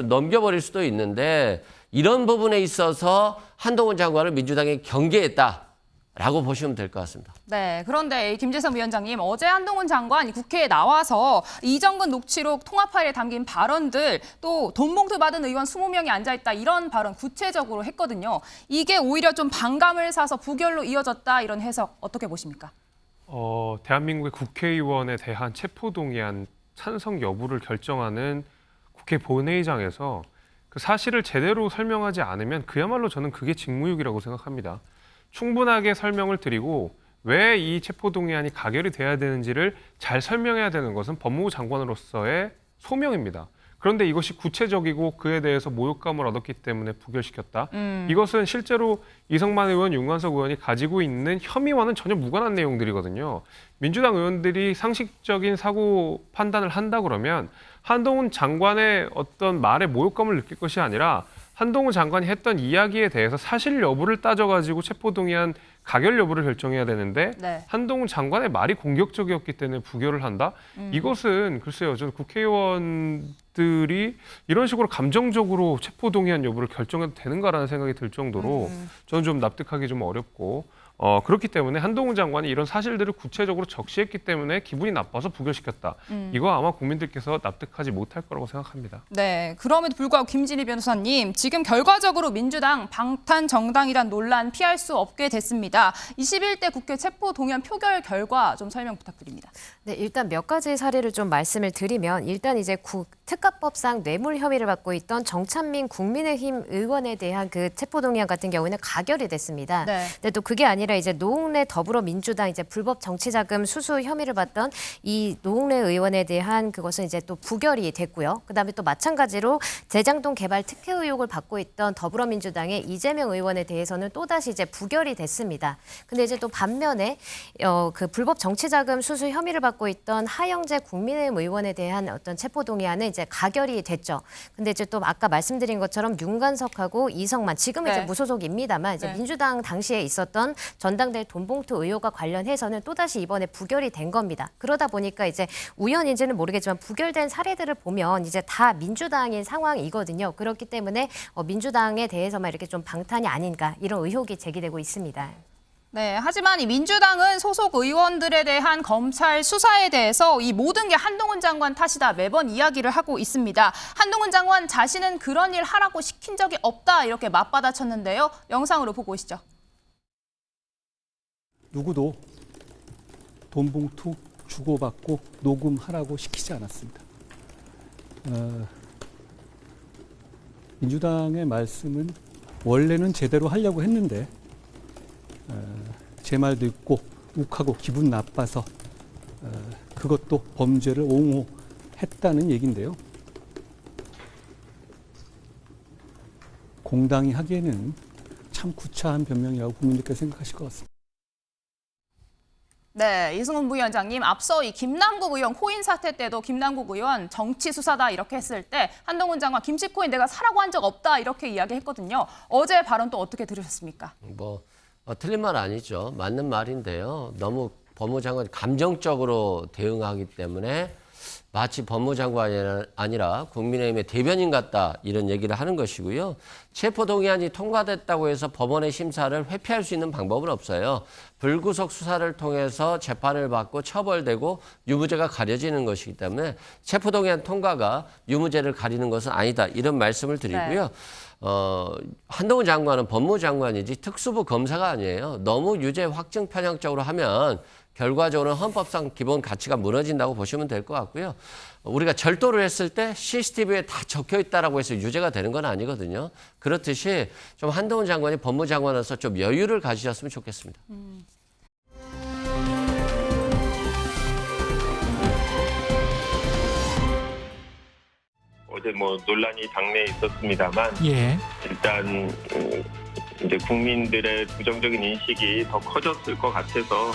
넘겨버릴 수도 있는데 이런 부분에 있어서 한동훈 장관을 민주당이 경계했다라고 보시면 될 것 같습니다. 네, 그런데 김재선 위원장님, 어제 한동훈 장관이 국회에 나와서 이정근 녹취록 통합 파일에 담긴 발언들 또 돈봉투 받은 의원 20명이 앉아있다 이런 발언 구체적으로 했거든요. 이게 오히려 좀 반감을 사서 부결로 이어졌다 이런 해석 어떻게 보십니까? 대한민국의 국회의원에 대한 체포동의안 찬성 여부를 결정하는 국회 본회의장에서 그 사실을 제대로 설명하지 않으면 그야말로 저는 그게 직무유기라고 생각합니다. 충분하게 설명을 드리고 왜 이 체포동의안이 가결이 돼야 되는지를 잘 설명해야 되는 것은 법무부 장관으로서의 소명입니다. 그런데 이것이 구체적이고 그에 대해서 모욕감을 얻었기 때문에 부결시켰다. 이것은 실제로 이성만 의원, 윤관석 의원이 가지고 있는 혐의와는 전혀 무관한 내용들이거든요. 민주당 의원들이 상식적인 사고 판단을 한다 그러면 한동훈 장관의 어떤 말에 모욕감을 느낄 것이 아니라 한동훈 장관이 했던 이야기에 대해서 사실 여부를 따져가지고 체포동의안 가결 여부를 결정해야 되는데 네. 한동훈 장관의 말이 공격적이었기 때문에 부결을 한다? 이것은 글쎄요. 저는 국회의원들이 이런 식으로 감정적으로 체포동의안 여부를 결정해도 되는가라는 생각이 들 정도로 저는 좀 납득하기 좀 어렵고 그렇기 때문에 한동훈 장관이 이런 사실들을 구체적으로 적시했기 때문에 기분이 나빠서 부결시켰다. 이거 아마 국민들께서 납득하지 못할 거라고 생각합니다. 네, 그럼에도 불구하고 김진희 변호사님, 지금 결과적으로 민주당 방탄 정당이란 논란 피할 수 없게 됐습니다. 21대 국회 체포동의안 표결 결과 좀 설명 부탁드립니다. 네, 일단 몇 가지 사례를 좀 말씀을 드리면 일단 이제 특가법상 뇌물 혐의를 받고 있던 정찬민 국민의힘 의원에 대한 그 체포동의안 같은 경우에는 가결이 됐습니다. 네. 근데 또 그게 아니라 이제 노웅래 더불어민주당 이제 불법 정치자금 수수 혐의를 받던 이 노웅래 의원에 대한 그것은 이제 또 부결이 됐고요. 그다음에 또 마찬가지로 대장동 개발 특혜 의혹을 받고 있던 더불어민주당의 이재명 의원에 대해서는 또 다시 이제 부결이 됐습니다. 근데 이제 또 반면에 그 불법 정치자금 수수 혐의를 받고 있던 하영재 국민의힘 의원에 대한 어떤 체포동의안은 이제 가결이 됐죠. 근데 이제 또 아까 말씀드린 것처럼 윤관석하고 이성만 지금은 네. 이제 무소속입니다만 이제 네. 민주당 당시에 있었던 전당대 돈봉투 의혹과 관련해서는 또다시 이번에 부결이 된 겁니다. 그러다 보니까 이제 우연인지는 모르겠지만 부결된 사례들을 보면 이제 다 민주당인 상황이거든요. 그렇기 때문에 민주당에 대해서만 이렇게 좀 방탄이 아닌가 이런 의혹이 제기되고 있습니다. 네, 하지만 이 민주당은 소속 의원들에 대한 검찰 수사에 대해서 이 모든 게 한동훈 장관 탓이다 매번 이야기를 하고 있습니다. 한동훈 장관 자신은 그런 일 하라고 시킨 적이 없다 이렇게 맞받아쳤는데요. 영상으로 보고 오시죠. 누구도 돈 봉투 주고받고 녹음하라고 시키지 않았습니다. 민주당의 말씀은 원래는 제대로 하려고 했는데 제 말도 있고 욱하고 기분 나빠서 그것도 범죄를 옹호했다는 얘기인데요. 공당이 하기에는 참 구차한 변명이라고 국민들께서 생각하실 것 같습니다. 네, 이승훈 부위원장님, 앞서 이 김남국 의원 코인 사태 때도 김남국 의원 정치 수사다 이렇게 했을 때 한동훈 장관 김치코인 내가 사라고 한 적 없다 이렇게 이야기했거든요. 어제 발언 또 어떻게 들으셨습니까? 틀린 말 아니죠. 맞는 말인데요. 너무 법무장관이 감정적으로 대응하기 때문에 마치 법무장관이 아니라 국민의힘의 대변인 같다 이런 얘기를 하는 것이고요. 체포동의안이 통과됐다고 해서 법원의 심사를 회피할 수 있는 방법은 없어요. 불구속 수사를 통해서 재판을 받고 처벌되고 유무죄가 가려지는 것이기 때문에 체포동의안 통과가 유무죄를 가리는 것은 아니다 이런 말씀을 드리고요. 한동훈 장관은 법무장관이지 특수부 검사가 아니에요. 너무 유죄 확증 편향적으로 하면 결과적으로 헌법상 기본 가치가 무너진다고 보시면 될 것 같고요. 우리가 절도를 했을 때 CCTV에 다 적혀 있다라고 해서 유죄가 되는 건 아니거든요. 그렇듯이 좀 한동훈 장관이 법무장관으로서 좀 여유를 가지셨으면 좋겠습니다. 어제 논란이 당내에 있었습니다만 일단 이제 국민들의 부정적인 인식이 더 커졌을 것 같아서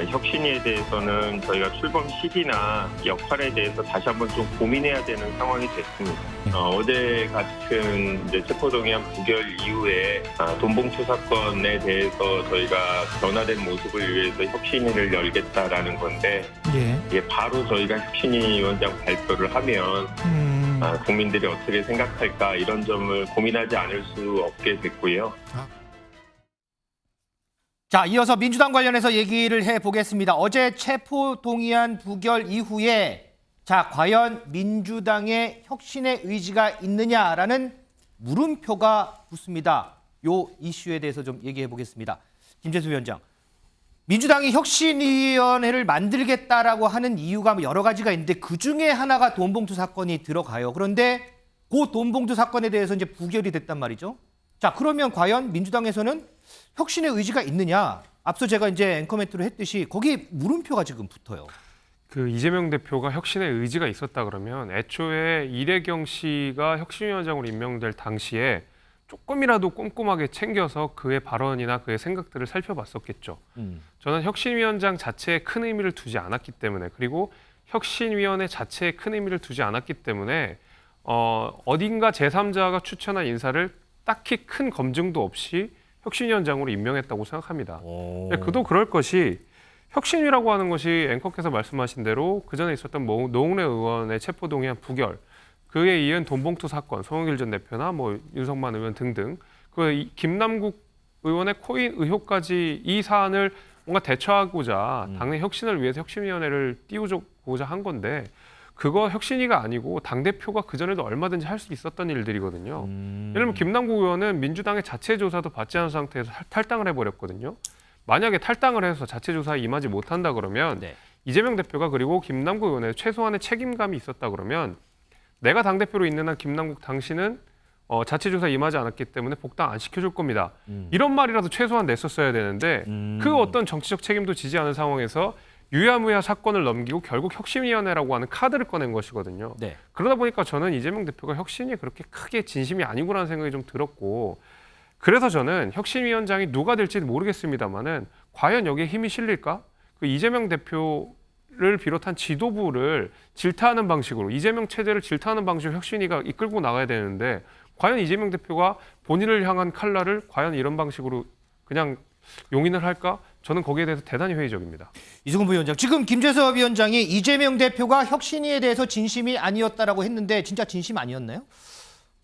혁신위에 대해서는 저희가 출범 시기나 역할에 대해서 다시 한번 좀 고민해야 되는 상황이 됐습니다. 어제 같은 이제 체포동의안 부결 이후에 돈봉투 사건에 대해서 저희가 변화된 모습을 위해서 혁신위를 열겠다라는 건데 이게 바로 저희가 혁신위 위원장 발표를 하면 국민들이 어떻게 생각할까 이런 점을 고민하지 않을 수 없게 됐고요. 자, 이어서 민주당 관련해서 얘기를 해보겠습니다. 어제 체포동의안 부결 이후에 자, 과연 민주당의 혁신의 의지가 있느냐라는 물음표가 붙습니다. 요 이슈에 대해서 좀 얘기해 보겠습니다. 김재수 위원장, 민주당이 혁신위원회를 만들겠다라고 하는 이유가 여러 가지가 있는데 그중에 하나가 돈봉투 사건이 들어가요. 그런데 그 돈봉투 사건에 대해서 이제 부결이 됐단 말이죠. 자, 그러면 과연 민주당에서는 혁신의 의지가 있느냐? 앞서 제가 이제 앵커 멘트로 했듯이 거기에 물음표가 지금 붙어요. 그 이재명 대표가 혁신의 의지가 있었다 그러면 애초에 이래경 씨가 혁신위원장으로 임명될 당시에 조금이라도 꼼꼼하게 챙겨서 그의 발언이나 그의 생각들을 살펴봤었겠죠. 저는 혁신위원장 자체에 큰 의미를 두지 않았기 때문에, 그리고 혁신위원회 자체에 큰 의미를 두지 않았기 때문에 어딘가 제3자가 추천한 인사를 딱히 큰 검증도 없이 혁신위원장으로 임명했다고 생각합니다. 그도 그럴 것이, 혁신위라고 하는 것이 앵커께서 말씀하신 대로 그전에 있었던 노웅래 의원의 체포동의안 부결, 그에 이은 돈봉투 사건, 송영길 전 대표나 뭐 윤석만 의원 등등, 그 김남국 의원의 코인 의혹까지 이 사안을 뭔가 대처하고자 당내 혁신을 위해서 혁신위원회를 띄우고자 한 건데, 그거 혁신위가 아니고 당대표가 그전에도 얼마든지 할 수 있었던 일들이거든요. 예를 들면 김남국 의원은 민주당의 자체 조사도 받지 않은 상태에서 탈당을 해버렸거든요. 만약에 탈당을 해서 자체 조사에 임하지 못한다 그러면 이재명 대표가, 그리고 김남국 의원의 최소한의 책임감이 있었다 그러면, 내가 당대표로 있는 한 김남국 당신은 자체 조사에 임하지 않았기 때문에 복당 안 시켜줄 겁니다. 이런 말이라도 최소한 냈었어야 되는데 그 어떤 정치적 책임도 지지 않은 상황에서 유야무야 사건을 넘기고 결국 혁신위원회라고 하는 카드를 꺼낸 것이거든요. 그러다 보니까 저는 이재명 대표가 혁신이 그렇게 크게 진심이 아니구라는 생각이 좀 들었고, 그래서 저는 혁신위원장이 누가 될지는 모르겠습니다만은 과연 여기에 힘이 실릴까? 그 이재명 대표를 비롯한 지도부를 질타하는 방식으로, 이재명 체제를 질타하는 방식으로 혁신위가 이끌고 나가야 되는데, 과연 이재명 대표가 본인을 향한 칼날을 과연 이런 방식으로 그냥 용인을 할까? 저는 거기에 대해서 대단히 회의적입니다. 이승훈 부위원장, 지금 김재섭 위원장이 이재명 대표가 혁신위에 대해서 진심이 아니었다라고 했는데 진짜 진심 아니었나요?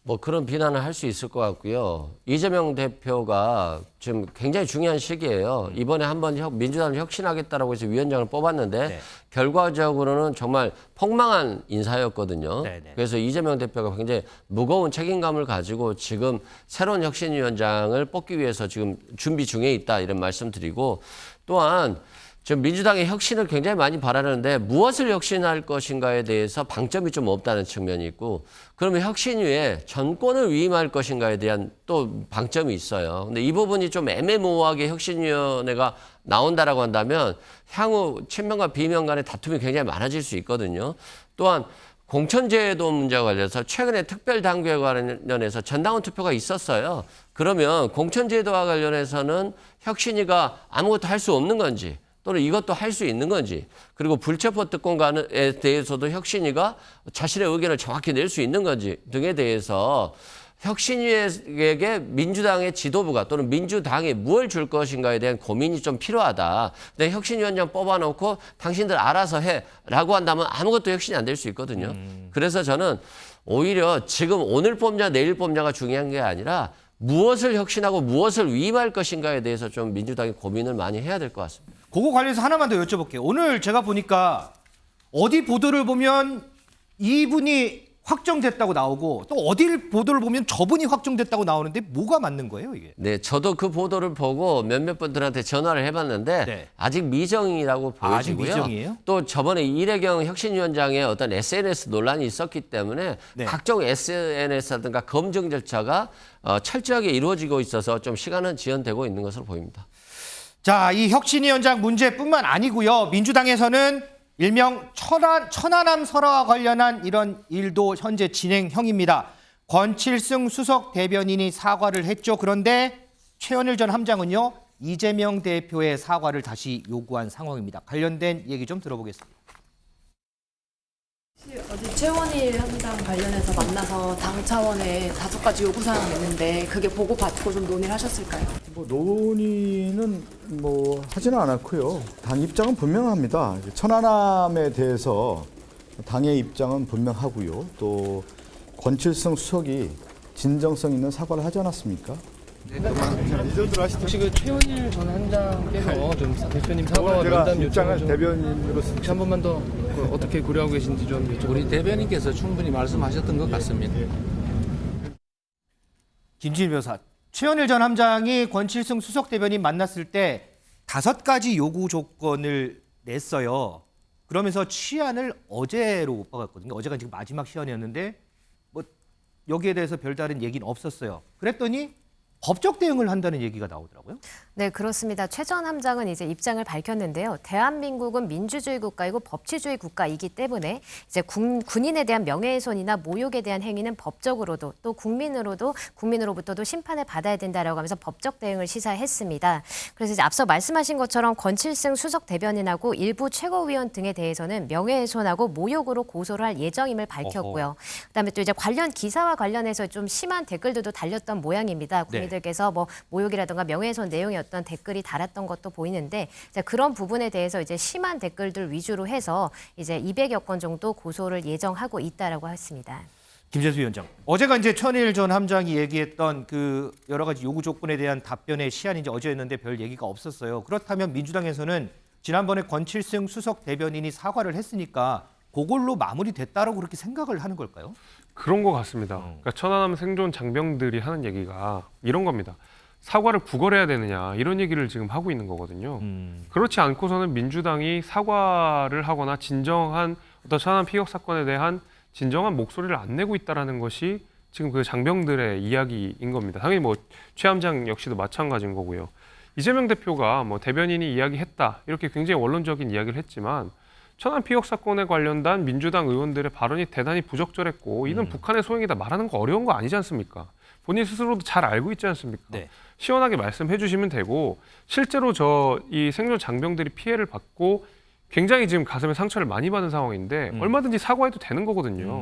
뭐 그런 비난을 할 수 있을 것 같고요. 이재명 대표가 지금 굉장히 중요한 시기예요. 이번에 한번 민주당을 혁신하겠다라고 해서 위원장을 뽑았는데 결과적으로는 정말 폭망한 인사였거든요. 그래서 이재명 대표가 굉장히 무거운 책임감을 가지고 지금 새로운 혁신위원장을 뽑기 위해서 지금 준비 중에 있다, 이런 말씀드리고, 또한 지금 민주당의 혁신을 굉장히 많이 바라는데 무엇을 혁신할 것인가에 대해서 방점이 좀 없다는 측면이 있고, 그러면 혁신위에 전권을 위임할 것인가에 대한 또 방점이 있어요. 근데 이 부분이 좀 애매모호하게 혁신위원회가 나온다라고 한다면 향후 친명과 비명 간의 다툼이 굉장히 많아질 수 있거든요. 또한 공천제도 문제와 관련해서 최근에 특별당규에 관련해서 전당원 투표가 있었어요. 그러면 공천제도와 관련해서는 혁신위가 아무것도 할 수 없는 건지, 또는 이것도 할 수 있는 건지, 그리고 불체포 특권에 대해서도 혁신위가 자신의 의견을 정확히 낼 수 있는 건지 등에 대해서 혁신위에게 민주당의 지도부가 또는 민주당이 무엇을 줄 것인가에 대한 고민이 좀 필요하다. 근데 혁신위원장 뽑아놓고 당신들 알아서 해라고 한다면 아무것도 혁신이 안 될 수 있거든요. 그래서 저는 오히려 지금 오늘 뽑냐 내일 뽑냐가 중요한 게 아니라 무엇을 혁신하고 무엇을 위임할 것인가에 대해서 좀 민주당이 고민을 많이 해야 될 것 같습니다. 그거 관련해서 하나만 더 여쭤볼게요. 오늘 제가 보니까 어디 보도를 보면 이분이 확정됐다고 나오고, 또 어디 보도를 보면 저분이 확정됐다고 나오는데 뭐가 맞는 거예요, 이게? 네, 저도 그 보도를 보고 몇몇 분들한테 전화를 해봤는데 아직 미정이라고 보여지고요. 아직 미정이에요? 또 저번에 이래경 혁신위원장의 어떤 SNS 논란이 있었기 때문에 각종 SNS라든가 검증 절차가 철저하게 이루어지고 있어서 좀 시간은 지연되고 있는 것으로 보입니다. 자, 이 혁신위원장 문제뿐만 아니고요. 민주당에서는 일명 천안함 설화와 관련한 이런 일도 현재 진행형입니다. 권칠승 수석 대변인이 사과를 했죠. 그런데 최현일 전 함장은요, 이재명 대표의 사과를 다시 요구한 상황입니다. 관련된 얘기 좀 들어보겠습니다. 어제 최원일 함장 관련해서 만나서 당 차원의 5가지 요구사항이 있는데 그게 보고받고 좀 논의를 하셨을까요? 논의는 하지는 않았고요. 당 입장은 분명합니다. 천안함에 대해서 당의 입장은 분명하고요. 또 권칠승 수석이 진정성 있는 사과를 하지 않았습니까? 혹시 그 최원일 전 함장께서 좀 대표님 사과와 면담 요청을 좀 대변인으로서 혹시 한 번만 더 어떻게 고려하고 계신지 좀 여쭤볼게요. 우리 대변인께서 충분히 말씀하셨던 것 같습니다. 김진일 변호사, 최현일 전 함장이 권칠승 수석 대변인 만났을 때 5가지 요구 조건을 냈어요. 그러면서 취안을 어제로 못 박았거든요. 어제가 지금 마지막 시간이었는데 여기에 대해서 별다른 얘기는 없었어요. 그랬더니 법적 대응을 한다는 얘기가 나오더라고요. 네, 그렇습니다. 최 전 함장은 이제 입장을 밝혔는데요. 대한민국은 민주주의 국가이고 법치주의 국가이기 때문에 이제 군인에 대한 명예훼손이나 모욕에 대한 행위는 법적으로도 또 국민으로부터도 심판을 받아야 된다라고 하면서 법적 대응을 시사했습니다. 그래서 이제 앞서 말씀하신 것처럼 권칠승 수석 대변인하고 일부 최고위원 등에 대해서는 명예훼손하고 모욕으로 고소를 할 예정임을 밝혔고요. 그다음에 또 이제 관련 기사와 관련해서 좀 심한 댓글들도 달렸던 모양입니다. 국민들께서 뭐 모욕이라든가 명예훼손 내용이 어떤 댓글이 달았던 것도 보이는데 그런 부분에 대해서 이제 심한 댓글들 위주로 해서 이제 200여 건 정도 고소를 예정하고 있다라고 했습니다. 김재수 위원장, 어제가 이제 천일 전 함장이 얘기했던 그 여러 가지 요구 조건에 대한 답변의 시한이 이제 어제였는데 별 얘기가 없었어요. 그렇다면 민주당에서는 지난번에 권칠승 수석 대변인이 사과를 했으니까 그걸로 마무리됐다라고 그렇게 생각을 하는 걸까요? 그런 것 같습니다. 그러니까 천안함 생존 장병들이 하는 얘기가 이런 겁니다. 사과를 구걸해야 되느냐 이런 얘기를 지금 하고 있는 거거든요. 그렇지 않고서는 민주당이 사과를 하거나 진정한 어떤 천안함 피격 사건에 대한 진정한 목소리를 안 내고 있다는 것이 지금 그 장병들의 이야기인 겁니다. 당연히 뭐 최 함장 역시도 마찬가지인 거고요. 이재명 대표가 뭐 대변인이 이야기했다 이렇게 굉장히 원론적인 이야기를 했지만 천안 피격 사건에 관련된 민주당 의원들의 발언이 대단히 부적절했고 이는 북한의 소행이다 말하는 거 어려운 거 아니지 않습니까? 본인 스스로도 잘 알고 있지 않습니까? 네. 시원하게 말씀해 주시면 되고 실제로 이 생존 장병들이 피해를 받고 굉장히 지금 가슴에 상처를 많이 받은 상황인데 얼마든지 사과해도 되는 거거든요.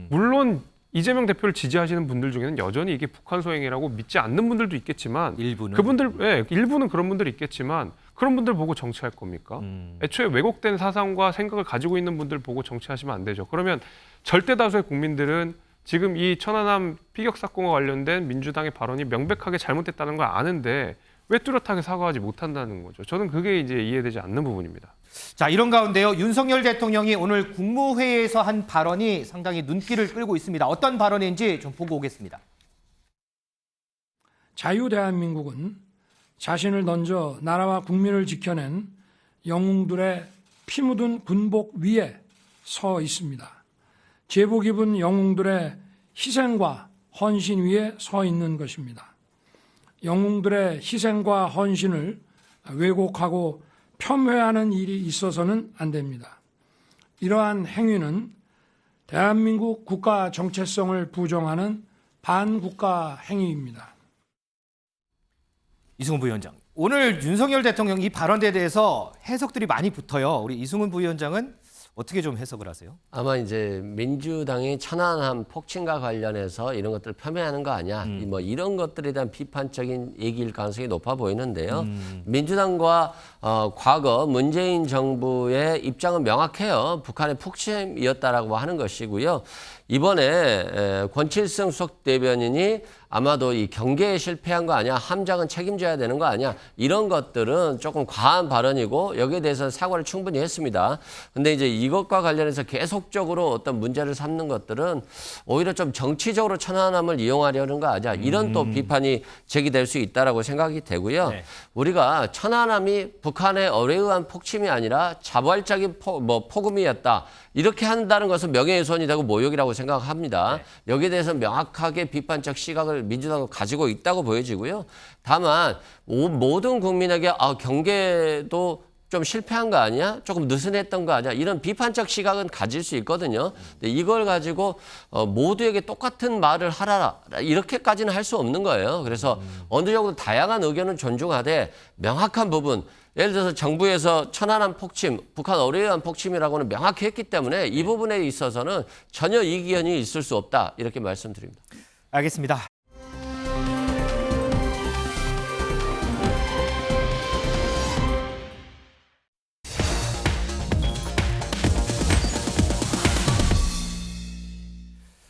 물론 이재명 대표를 지지하시는 분들 중에는 여전히 이게 북한 소행이라고 믿지 않는 분들도 있겠지만 일부는 그런 분들이 있겠지만 그런 분들 보고 정치할 겁니까? 애초에 왜곡된 사상과 생각을 가지고 있는 분들 보고 정치하시면 안 되죠. 그러면 절대 다수의 국민들은 지금 이 천안함 피격 사건과 관련된 민주당의 발언이 명백하게 잘못됐다는 걸 아는데 왜 뚜렷하게 사과하지 못한다는 거죠. 저는 그게 이제 이해되지 않는 부분입니다. 자, 이런 가운데요. 윤석열 대통령이 오늘 국무회의에서 한 발언이 상당히 눈길을 끌고 있습니다. 어떤 발언인지 좀 보고 오겠습니다. 자유대한민국은 자신을 던져 나라와 국민을 지켜낸 영웅들의 피 묻은 군복 위에 서 있습니다. 제복 입은 영웅들의 희생과 헌신 위에 서 있는 것입니다. 영웅들의 희생과 헌신을 왜곡하고 폄훼하는 일이 있어서는 안 됩니다. 이러한 행위는 대한민국 국가 정체성을 부정하는 반국가 행위입니다. 이승훈 부위원장, 오늘 윤석열 대통령 이 발언에 대해서 해석들이 많이 붙어요. 우리 이승훈 부위원장은 어떻게 좀 해석을 하세요? 아마 이제 민주당이 천안함 폭침과 관련해서 이런 것들을 폄훼하는 거 아니야. 뭐 이런 것들에 대한 비판적인 얘기일 가능성이 높아 보이는데요. 민주당과 과거 문재인 정부의 입장은 명확해요. 북한의 폭침이었다라고 하는 것이고요. 이번에 권칠승 수석 대변인이 아마도 이 경계에 실패한 거 아니야, 함장은 책임져야 되는 거 아니야, 이런 것들은 조금 과한 발언이고 여기에 대해서는 사과를 충분히 했습니다. 근데 이제 이것과 관련해서 계속적으로 어떤 문제를 삼는 것들은 오히려 좀 정치적으로 천안함을 이용하려는 거 아니야, 이런 또 비판이 제기될 수 있다라고 생각이 되고요. 네. 우리가 천안함이 북한의 의한 폭침이 아니라 자발적인 폭음이었다, 이렇게 한다는 것은 명예훼손이 되고 모욕이라고 생각합니다. 네. 여기에 대해서 명확하게 비판적 시각을 민주당은 가지고 있다고 보여지고요. 다만 모든 국민에게 경계도 좀 실패한 거 아니야? 조금 느슨했던 거 아니야? 이런 비판적 시각은 가질 수 있거든요. 근데 이걸 가지고 모두에게 똑같은 말을 하라, 이렇게까지는 할 수 없는 거예요. 그래서 어느 정도 다양한 의견은 존중하되 명확한 부분, 예를 들어서 정부에서 천안함 폭침, 북한 의한 폭침이라고는 명확히 했기 때문에 이 부분에 있어서는 전혀 이견이 있을 수 없다, 이렇게 말씀드립니다. 알겠습니다.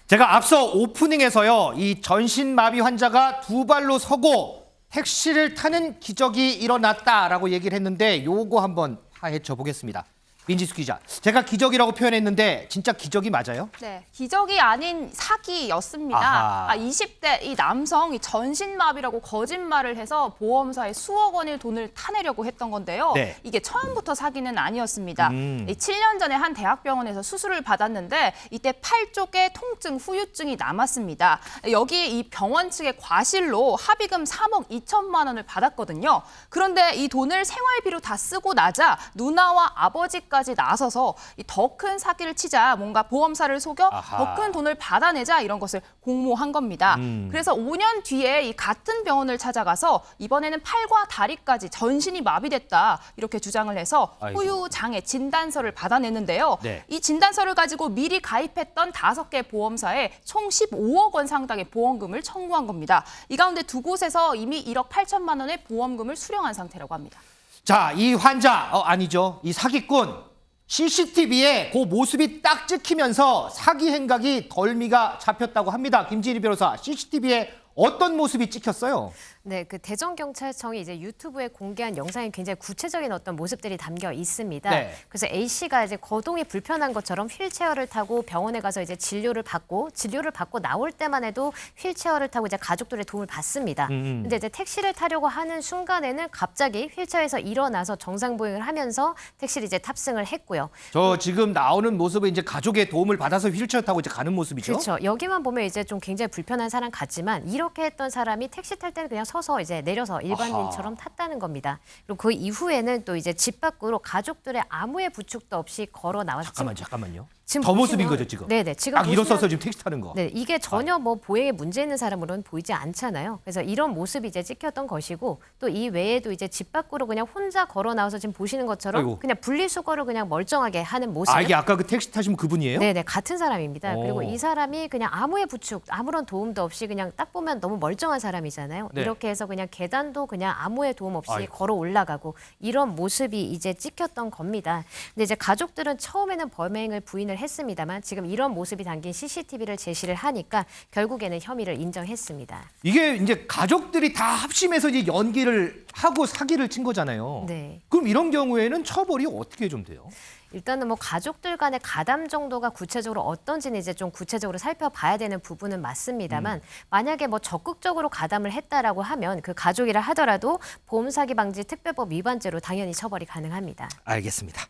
제가 앞서 오프닝에서요, 이 전신마비 환자가 두 발로 서고 택시를 타는 기적이 일어났다라고 얘기를 했는데 요거 한번 파헤쳐 보겠습니다. 민지수 기자, 제가 기적이라고 표현했는데 진짜 기적이 맞아요? 네, 기적이 아닌 사기였습니다. 아하. 20대 이 남성이 전신마비라고 거짓말을 해서 보험사에 수억 원의 돈을 타내려고 했던 건데요. 네. 이게 처음부터 사기는 아니었습니다. 7년 전에 한 대학병원에서 수술을 받았는데 이때 팔 쪽에 통증, 후유증이 남았습니다. 여기에 이 병원 측의 과실로 합의금 3억 2천만 원을 받았거든요. 그런데 이 돈을 생활비로 다 쓰고 나자 누나와 아버지까지 나서서 더 큰 사기를 치자 뭔가 보험사를 속여 더 큰 돈을 받아내자 이런 것을 공모한 겁니다. 그래서 5년 뒤에 이 같은 병원을 찾아가서 이번에는 팔과 다리까지 전신이 마비됐다 이렇게 주장을 해서 아이고. 후유장애 진단서를 받아냈는데요. 네. 이 진단서를 가지고 미리 가입했던 5개 보험사에 총 15억 원 상당의 보험금을 청구한 겁니다. 이 가운데 2곳에서 이미 1억 8천만 원의 보험금을 수령한 상태라고 합니다. 자, 이 환자, 아니죠. 이 사기꾼, CCTV에 그 모습이 딱 찍히면서 사기 행각이 덜미가 잡혔다고 합니다. 김지리 변호사, CCTV에 어떤 모습이 찍혔어요? 네, 그 대전경찰청이 이제 유튜브에 공개한 영상에 굉장히 구체적인 어떤 모습들이 담겨 있습니다. 네. 그래서 A 씨가 이제 거동이 불편한 것처럼 휠체어를 타고 병원에 가서 이제 진료를 받고 나올 때만 해도 휠체어를 타고 이제 가족들의 도움을 받습니다. 근데 이제 택시를 타려고 하는 순간에는 갑자기 휠체어에서 일어나서 정상 보행을 하면서 택시를 이제 탑승을 했고요. 저 지금 나오는 모습은 이제 가족의 도움을 받아서 휠체어 타고 이제 가는 모습이죠? 그렇죠. 여기만 보면 이제 좀 굉장히 불편한 사람 같지만 이렇게 했던 사람이 택시 탈 때는 그냥 서서 이제 내려서 일반인처럼 탔다는 겁니다. 그리고 그 이후에는 또 이제 집 밖으로 가족들의 아무의 부축도 없이 걸어 나와서 잠깐만요. 지금 더 모습인 보시면- 거죠, 지금? 네네. 지금 딱 보시면- 일어서서 지금 택시 타는 거. 네, 이게 전혀 뭐 보행에 문제 있는 사람으로는 보이지 않잖아요. 그래서 이런 모습이 이제 찍혔던 것이고 또 이 외에도 이제 집 밖으로 그냥 혼자 걸어 나와서 지금 보시는 것처럼 아이고. 그냥 분리수거를 그냥 멀쩡하게 하는 모습. 이게 아까 그 택시 타신 그분이에요? 네네, 같은 사람입니다. 그리고 오. 이 사람이 그냥 아무의 부축, 아무런 도움도 없이 그냥 딱 보면 너무 멀쩡한 사람이잖아요. 네. 이렇게 해서 그냥 계단도 그냥 아무의 도움 없이 아이고. 걸어 올라가고 이런 모습이 이제 찍혔던 겁니다. 근데 이제 가족들은 처음에는 범행을 부인을 했습니다만 지금 이런 모습이 담긴 CCTV를 제시를 하니까 결국에는 혐의를 인정했습니다. 이게 이제 가족들이 다 합심해서 이제 연기를 하고 사기를 친 거잖아요. 네. 그럼 이런 경우에는 처벌이 어떻게 좀 돼요? 일단은 뭐 가족들 간의 가담 정도가 구체적으로 어떤지는 이제 좀 구체적으로 살펴봐야 되는 부분은 맞습니다만 만약에 뭐 적극적으로 가담을 했다라고 하면 그 가족이라 하더라도 보험사기 방지 특별법 위반죄로 당연히 처벌이 가능합니다. 알겠습니다.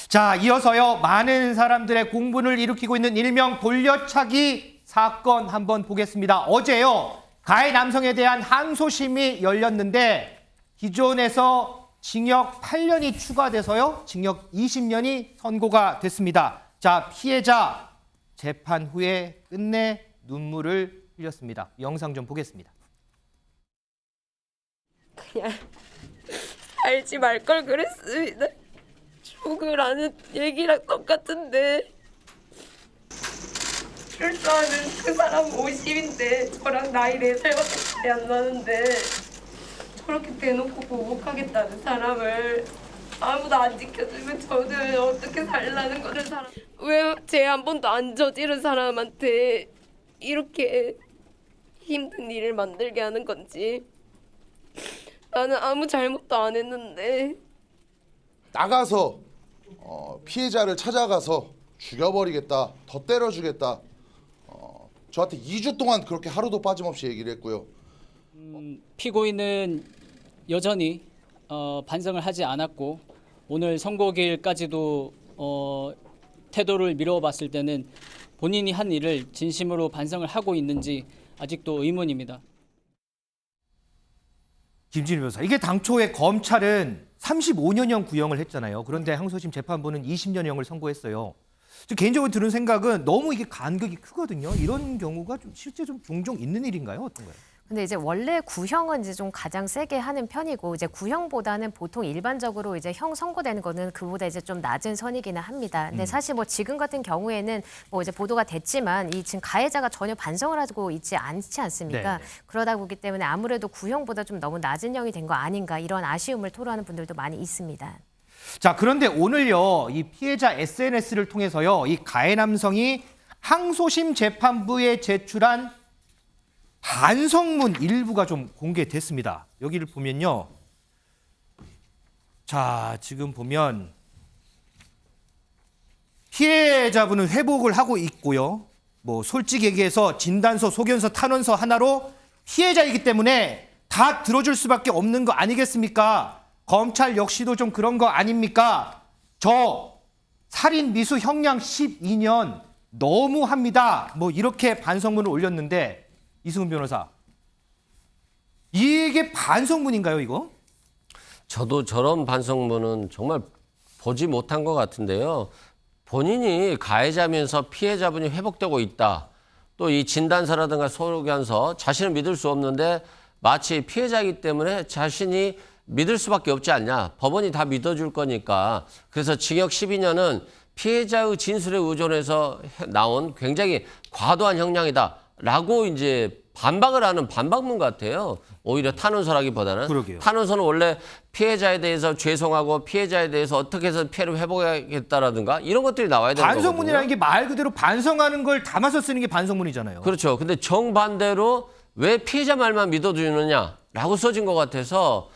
자, 이어서요. 많은 사람들의 공분을 일으키고 있는 일명 돌려차기 사건 한번 보겠습니다. 어제요. 가해 남성에 대한 항소심이 열렸는데 기존에서 징역 8년이 추가돼서요. 징역 20년이 선고가 됐습니다. 자, 피해자 재판 후에 끝내 눈물을 흘렸습니다. 영상 좀 보겠습니다. 그냥 알지 말 걸 그랬습니다. 죽으라는 얘기랑 똑같은데 출소하는 그 사람 50인데 저랑 나이 4살밖에 차이 안 나는데 저렇게 대놓고 보복하겠다는 사람을 아무도 안 지켜주면 저는 어떻게 살라는 거를 왜 죄 한 번도 안 저지른 사람한테 이렇게 힘든 일을 만들게 하는 건지 나는 아무 잘못도 안 했는데 나가서 피해자를 찾아가서 죽여버리겠다, 더 때려주겠다. 저한테 2주 동안 그렇게 하루도 빠짐없이 얘기를 했고요. 피고인은 여전히 반성을 하지 않았고 오늘 선고일까지도 태도를 미뤄봤을 때는 본인이 한 일을 진심으로 반성을 하고 있는지 아직도 의문입니다. 김진우 변호사, 이게 당초에 검찰은 35년형 구형을 했잖아요. 그런데 항소심 재판부는 20년형을 선고했어요. 저 개인적으로 드는 생각은 너무 이게 간극이 크거든요. 이런 경우가 좀 실제 좀 종종 있는 일인가요? 어떤가요? 근데 이제 원래 구형은 이제 좀 가장 세게 하는 편이고 이제 구형보다는 보통 일반적으로 이제 형 선고되는 거는 그보다 이제 좀 낮은 선이기는 합니다. 근데 사실 뭐 지금 같은 경우에는 뭐 이제 보도가 됐지만 이 지금 가해자가 전혀 반성을 하고 있지 않지 않습니까? 네네. 그러다 보기 때문에 아무래도 구형보다 좀 너무 낮은 형이 된 거 아닌가 이런 아쉬움을 토로하는 분들도 많이 있습니다. 자, 그런데 오늘요, 이 피해자 SNS를 통해서요, 이 가해 남성이 항소심 재판부에 제출한 반성문 일부가 좀 공개됐습니다. 여기를 보면요. 자, 지금 보면 피해자분은 회복을 하고 있고요. 뭐 솔직히 얘기해서 진단서, 소견서, 탄원서 하나로 피해자이기 때문에 다 들어줄 수밖에 없는 거 아니겠습니까? 검찰 역시도 좀 그런 거 아닙니까? 저 살인 미수 형량 12년 너무합니다. 뭐 이렇게 반성문을 올렸는데 이승훈 변호사, 이게 반성문인가요, 이거? 저도 저런 반성문은 정말 보지 못한 것 같은데요. 본인이 가해자면서 피해자분이 회복되고 있다. 또 이 진단서라든가 소견서 자신을 믿을 수 없는데 마치 피해자이기 때문에 자신이 믿을 수밖에 없지 않냐. 법원이 다 믿어줄 거니까. 그래서 징역 12년은 피해자의 진술에 의존해서 나온 굉장히 과도한 형량이다라고 이제 반박을 하는 반박문 같아요. 오히려 탄원서라기보다는. 그러게요. 탄원서는 원래 피해자에 대해서 죄송하고 피해자에 대해서 어떻게 해서 피해를 회복하겠다라든가 이런 것들이 나와야 되는 거거든요. 반성문이라는 게 말 그대로 반성하는 걸 담아서 쓰는 게 반성문이잖아요. 그렇죠. 근데 정반대로 왜 피해자 말만 믿어주느냐라고 써진 것 같아서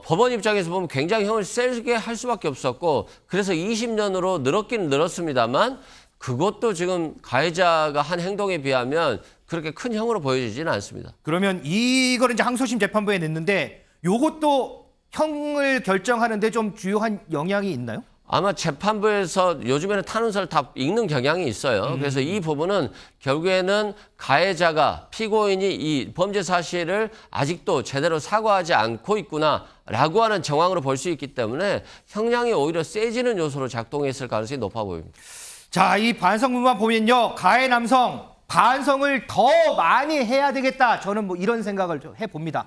법원 입장에서 보면 굉장히 형을 세게 할 수밖에 없었고 그래서 20년으로 늘었긴 늘었습니다만 그것도 지금 가해자가 한 행동에 비하면 그렇게 큰 형으로 보여지지는 않습니다. 그러면 이걸 이제 항소심 재판부에 냈는데 요것도 형을 결정하는데 좀 주요한 영향이 있나요? 아마 재판부에서 요즘에는 탄원서를 다 읽는 경향이 있어요. 그래서 이 부분은 결국에는 가해자가 피고인이 이 범죄 사실을 아직도 제대로 사과하지 않고 있구나라고 하는 정황으로 볼 수 있기 때문에 형량이 오히려 세지는 요소로 작동했을 가능성이 높아 보입니다. 자, 이 반성문만 보면요. 가해 남성 반성을 더 많이 해야 되겠다. 저는 뭐 이런 생각을 좀 해봅니다.